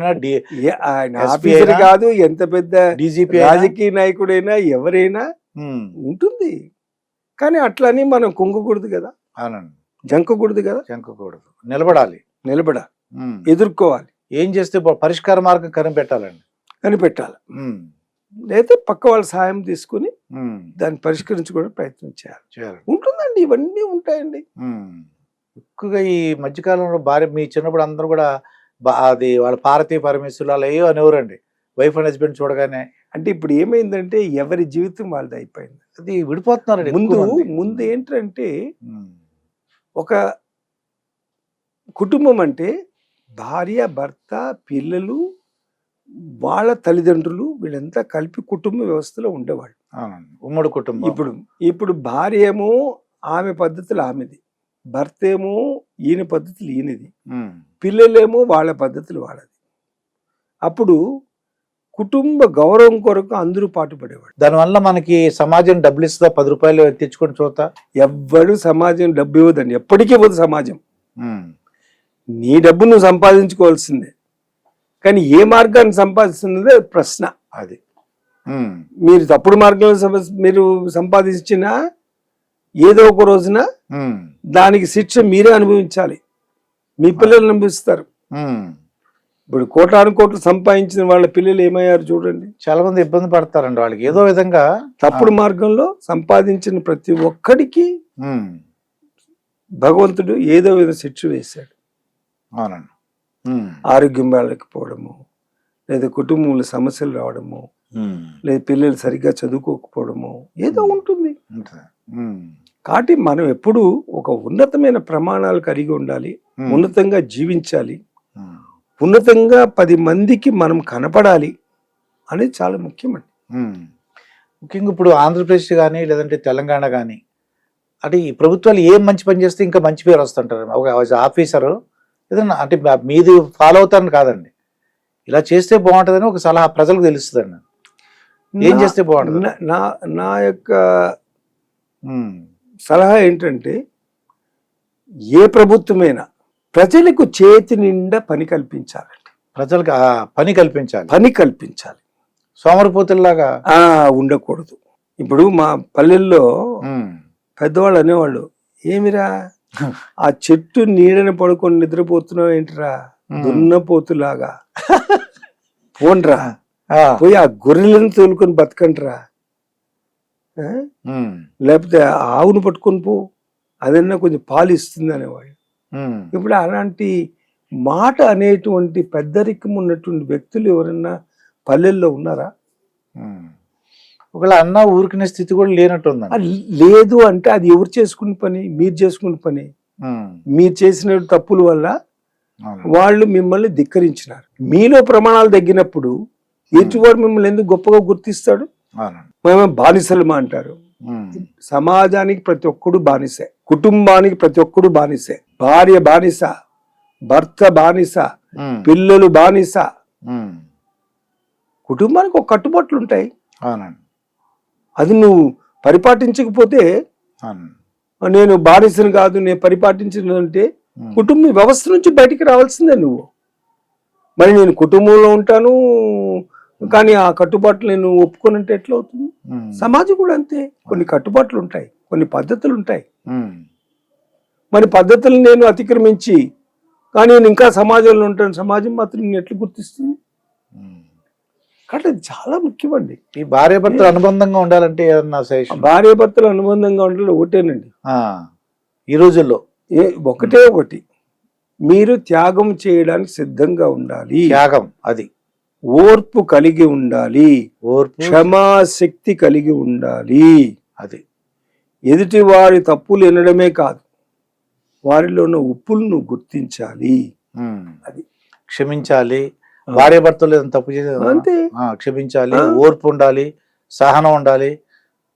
ఆయన ఆఫీసర్ కాదు, ఎంత పెద్ద డీజీపీ రాజకీయ నాయకుడైనా ఎవరైనా ఉంటుంది. కానీ అట్లని మనం కుంగకూడదు కదా. అవునండి. జంకకూడదు కదా. నిలబడాలి, ఎదుర్కోవాలి. ఏం చేస్తే పరిష్కార మార్గం కనిపెట్టాలి. లేదా పక్క వాళ్ళ సహాయం తీసుకుని దాన్ని పరిష్కరించుకోవడానికి ప్రయత్నం చేయాలి. ఉంటుందండి, ఇవన్నీ ఉంటాయండి. ఎక్కువగా ఈ మధ్యకాలంలో మీ చిన్నప్పుడు అందరూ కూడా అది వాళ్ళ భారతీయ పరమేశ్వరులు అలా ఏవో అనేవారండి, వైఫ్ అండ్ హస్బెండ్ చూడగానే. అంటే ఇప్పుడు ఏమైందంటే ఎవరి జీవితం వాళ్ళది అయిపోయింది. అది విడిపోతున్నారు. ముందు ఏంటంటే ఒక కుటుంబం అంటే భార్య, భర్త, పిల్లలు, వాళ్ళ తల్లిదండ్రులు, వీళ్ళంతా కలిపి కుటుంబ వ్యవస్థలో ఉండేవాళ్ళు. ఉమ్మడి కుటుంబం. ఇప్పుడు భార్య ఏమో ఆమె పద్ధతులు ఆమెది, భర్త ఏమో ఈయన పద్ధతులు ఈయనది, పిల్లలేమో వాళ్ళ పద్ధతులు వాళ్ళది. అప్పుడు కుటుంబ గౌరవం కొరకు అందరూ పాటుపడేవాడు. దానివల్ల మనకి సమాజం డబ్బులు ఇస్తుందా? 10 రూపాయలు తెచ్చుకొని చూస్తా. ఎవ్వడు సమాజం డబ్బు ఇవ్వదండి, ఎప్పటికీ ఇవ్వదు సమాజం. నీ డబ్బు నువ్వు సంపాదించుకోవాల్సిందే, కానీ ఏ మార్గాన్ని సంపాదిస్తున్నదే ప్రశ్న. అది మీరు తప్పుడు మార్గంలో మీరు సంపాదించినా ఏదో ఒక రోజున దానికి శిక్ష మీరే అనుభవించాలి, మీ పిల్లలు అనుభవిస్తారు. ఇప్పుడు కోట్లు సంపాదించిన వాళ్ళ పిల్లలు ఏమయ్యారు చూడండి. చాలా మంది ఇబ్బంది పడతారండి. వాళ్ళకి ఏదో విధంగా తప్పుడు మార్గంలో సంపాదించిన ప్రతి ఒక్కడికి భగవంతుడు ఏదో విధంగా శిక్ష వేశాడు. అవునండి. ఆరోగ్యం బాగలేకపోవడము, లేదా కుటుంబంలో సమస్యలు రావడము, లేదా పిల్లలు సరిగ్గా చదువుకోకపోవడము, ఏదో ఉంటుంది. కాబట్టి మనం ఎప్పుడు ఒక ఉన్నతమైన ప్రమాణాలు కలిగి ఉండాలి, ఉన్నతంగా జీవించాలి, ఉన్నతంగా 10 మందికి మనం కనపడాలి అనేది చాలా ముఖ్యమండి. ముఖ్యంగా ఇప్పుడు ఆంధ్రప్రదేశ్ కానీ లేదంటే తెలంగాణ కానీ అంటే ఈ ప్రభుత్వాలు ఏం మంచి పని చేస్తే ఇంకా మంచి పేరు వస్తుంటారు. ఒక ఆఫీసరు ఏదన్నా అంటే మీది ఫాలో అవుతారని కాదండి, ఇలా చేస్తే బాగుంటుందని ఒక సలహా ప్రజలకు తెలుస్తుందండి. ఏం చేస్తే బాగుంటుంది? నా యొక్క సలహా ఏంటంటే, ఏ ప్రభుత్వమైనా ప్రజలకు చేతి నిండా పని కల్పించాలండి. ప్రజలకు పని కల్పించాలి. పని కల్పించాలి, సోమరిపోతుల్లాగా ఉండకూడదు. ఇప్పుడు మా పల్లెల్లో పెద్దవాళ్ళు అనేవాళ్ళు, ఏమిరా ఆ చెట్టు నీడని పడుకొని నిద్రపోతున్నావు ఏంటిరా దున్నపోతులాగా, పోన్రా పోయి ఆ గొర్రెలను తోలుకొని బతకండిరా, లేకపోతే ఆవును పట్టుకొని పో, అదన్నా కొంచెం పాలు ఇస్తుంది అనేవాడు. ఇప్పుడు అలాంటి మాట అనేటువంటి పెద్దరికం ఉన్నటువంటి వ్యక్తులు ఎవరన్నా పల్లెల్లో ఉన్నారా? ఒకవేళ అన్న ఊరికినే స్థితి కూడా లేనట్టుంది. లేదు అంటే అది ఎవరు చేసుకునే పని? మీరు చేసుకునే పని. మీరు చేసిన తప్పుల వల్ల వాళ్ళు మిమ్మల్ని ధిక్కరించినారు. మీలో ప్రమాణాలు తగ్గినప్పుడు ఎటువాడు మిమ్మల్ని ఎందుకు గొప్పగా గుర్తిస్తాడు? మేము బానిసలమా అంటారు. సమాజానికి ప్రతి ఒక్కడు బానిసే, కుటుంబానికి ప్రతి ఒక్కడు బానిసే. భార్య బానిస, భర్త బానిస, పిల్లలు బానిస. కుటుంబానికి ఒక కట్టుబాట్లు ఉంటాయి. అది నువ్వు పరిపాటించకపోతే, నేను బానిసను కాదు నేను పరిపాటించను అంటే కుటుంబ వ్యవస్థ నుంచి బయటికి రావాల్సిందే నువ్వు. మరి నేను కుటుంబంలో ఉంటాను కానీ ఆ కట్టుబాట్లు నేను ఒప్పుకోనంటే ఎట్లా అవుతుంది? సమాజం కూడా అంతే, కొన్ని కట్టుబాట్లు ఉంటాయి, కొన్ని పద్ధతులు ఉంటాయి. మరి పద్ధతులు నేను అతిక్రమించి కానీ నేను ఇంకా సమాజంలో ఉంటాను, సమాజం మాత్రం నేను ఎట్లా గుర్తిస్తుంది? కాబట్టి అది చాలా ముఖ్యమండి. ఈ భార్యాభర్తలు అనుబంధంగా ఉండాలంటే ఏదన్నా భార్యాభర్తలు అనుబంధంగా ఉండాలి ఒకటేనండి ఈ రోజుల్లో. ఒకటి, మీరు త్యాగం చేయడానికి సిద్ధంగా ఉండాలి. త్యాగం, అది ఓర్పు కలిగి ఉండాలి, క్షమాశక్తి కలిగి ఉండాలి. అది ఎదుటి వారి తప్పులు వినడమే కాదు, వారిలో ఉన్న ఉప్పులను గుర్తించాలి. అది క్షమించాలి. భార్యాభర్తలు తప్పు చేసే అంతే, క్షమించాలి, ఓర్పు ఉండాలి, సహనం ఉండాలి.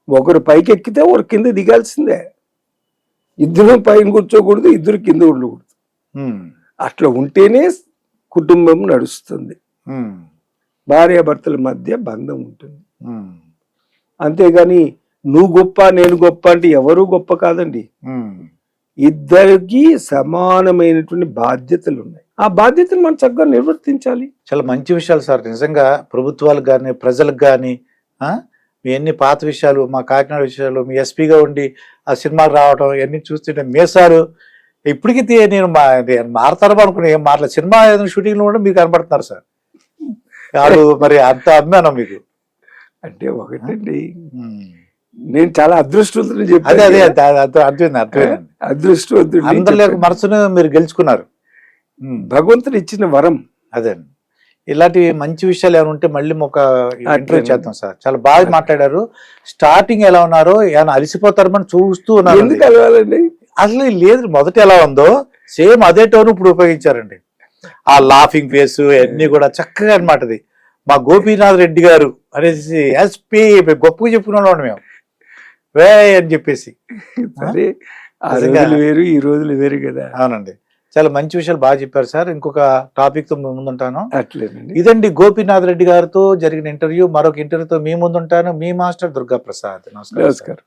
ఒకరు పైకి ఎక్కితే ఒకరు కింద దిగాల్సిందే. ఇద్దరు పైన కూర్చోకూడదు, ఇద్దరు కింద ఉండకూడదు. అట్లా ఉంటేనే కుటుంబం నడుస్తుంది, భార్యాభర్తల మధ్య బంధం ఉంటుంది. అంతేగాని నువ్వు గొప్ప నేను గొప్ప అంటే ఎవరు గొప్ప కాదండి. ఇద్దరికి సమానమైనటువంటి బాధ్యతలు ఉన్నాయి, ఆ బాధ్యతను మనం చక్కగా నిర్వర్తించాలి. చాలా మంచి విషయాలు సార్. నిజంగా ప్రభుత్వాలకు కానీ ప్రజలకు కానీ మీ ఎన్ని పాత విషయాలు, మా కాకినాడ విషయాలు, మీ ఎస్పీగా ఉండి ఆ సినిమాకి రావడం ఇవన్నీ చూస్తుంటే మేసారు ఇప్పటికీ నేను మారతారో అనుకున్నా, ఏం మారలేదు. సినిమా ఏదైనా షూటింగ్లో కూడా మీరు కనబడుతున్నారు సార్. కాదు మరి అంత అభిమానం మీకు అంటే. ఒకటండి, నేను చాలా అదృష్టవంతుని చెప్పాను. అదే అర్థమైంది. అదృష్టవంతుడు, అందరి యొక్క మనసును మీరు గెలుచుకున్నారు. భగవంతుడు ఇచ్చిన వరం అదే. ఇలాంటి మంచి విషయాలు ఏమైనా ఉంటే మళ్ళీ ఒక ఇంటర్వ్యూ చేద్దాం సార్. చాలా బాగా మాట్లాడారు. స్టార్టింగ్ ఎలా ఉన్నారో ఏమైనా అలసిపోతారని చూస్తూ ఉన్నారు. ఎందుకు అలవాలండి? అసలు లేదు, మొదట ఎలా ఉందో సేమ్ అదే టోన్ ఇప్పుడు ఉపయోగించారండి. ఆ లాఫింగ్ ఫేస్ అన్ని కూడా చక్కగా అనమాట. అది మా గోపీనాథ్ రెడ్డి గారు అనేసి ఎస్పీ గొప్పగా చెప్పుకున్నాం మేము వే అని చెప్పేసి. వేరు ఈ రోజులు వేరు కదా. అవునండి, చాలా మంచి విషయాలు బాగా చెప్పారు సార్. ఇంకొక టాపిక్ తో ముందుంటాను. అట్లేనండి. ఇదండి గోపీనాథ్ రెడ్డి గారితో జరిగిన ఇంటర్వ్యూ. మరొక ఇంటర్వ్యూతో మీ ముందుంటాను. మీ మాస్టర్ దుర్గా ప్రసాద్. నమస్కారం.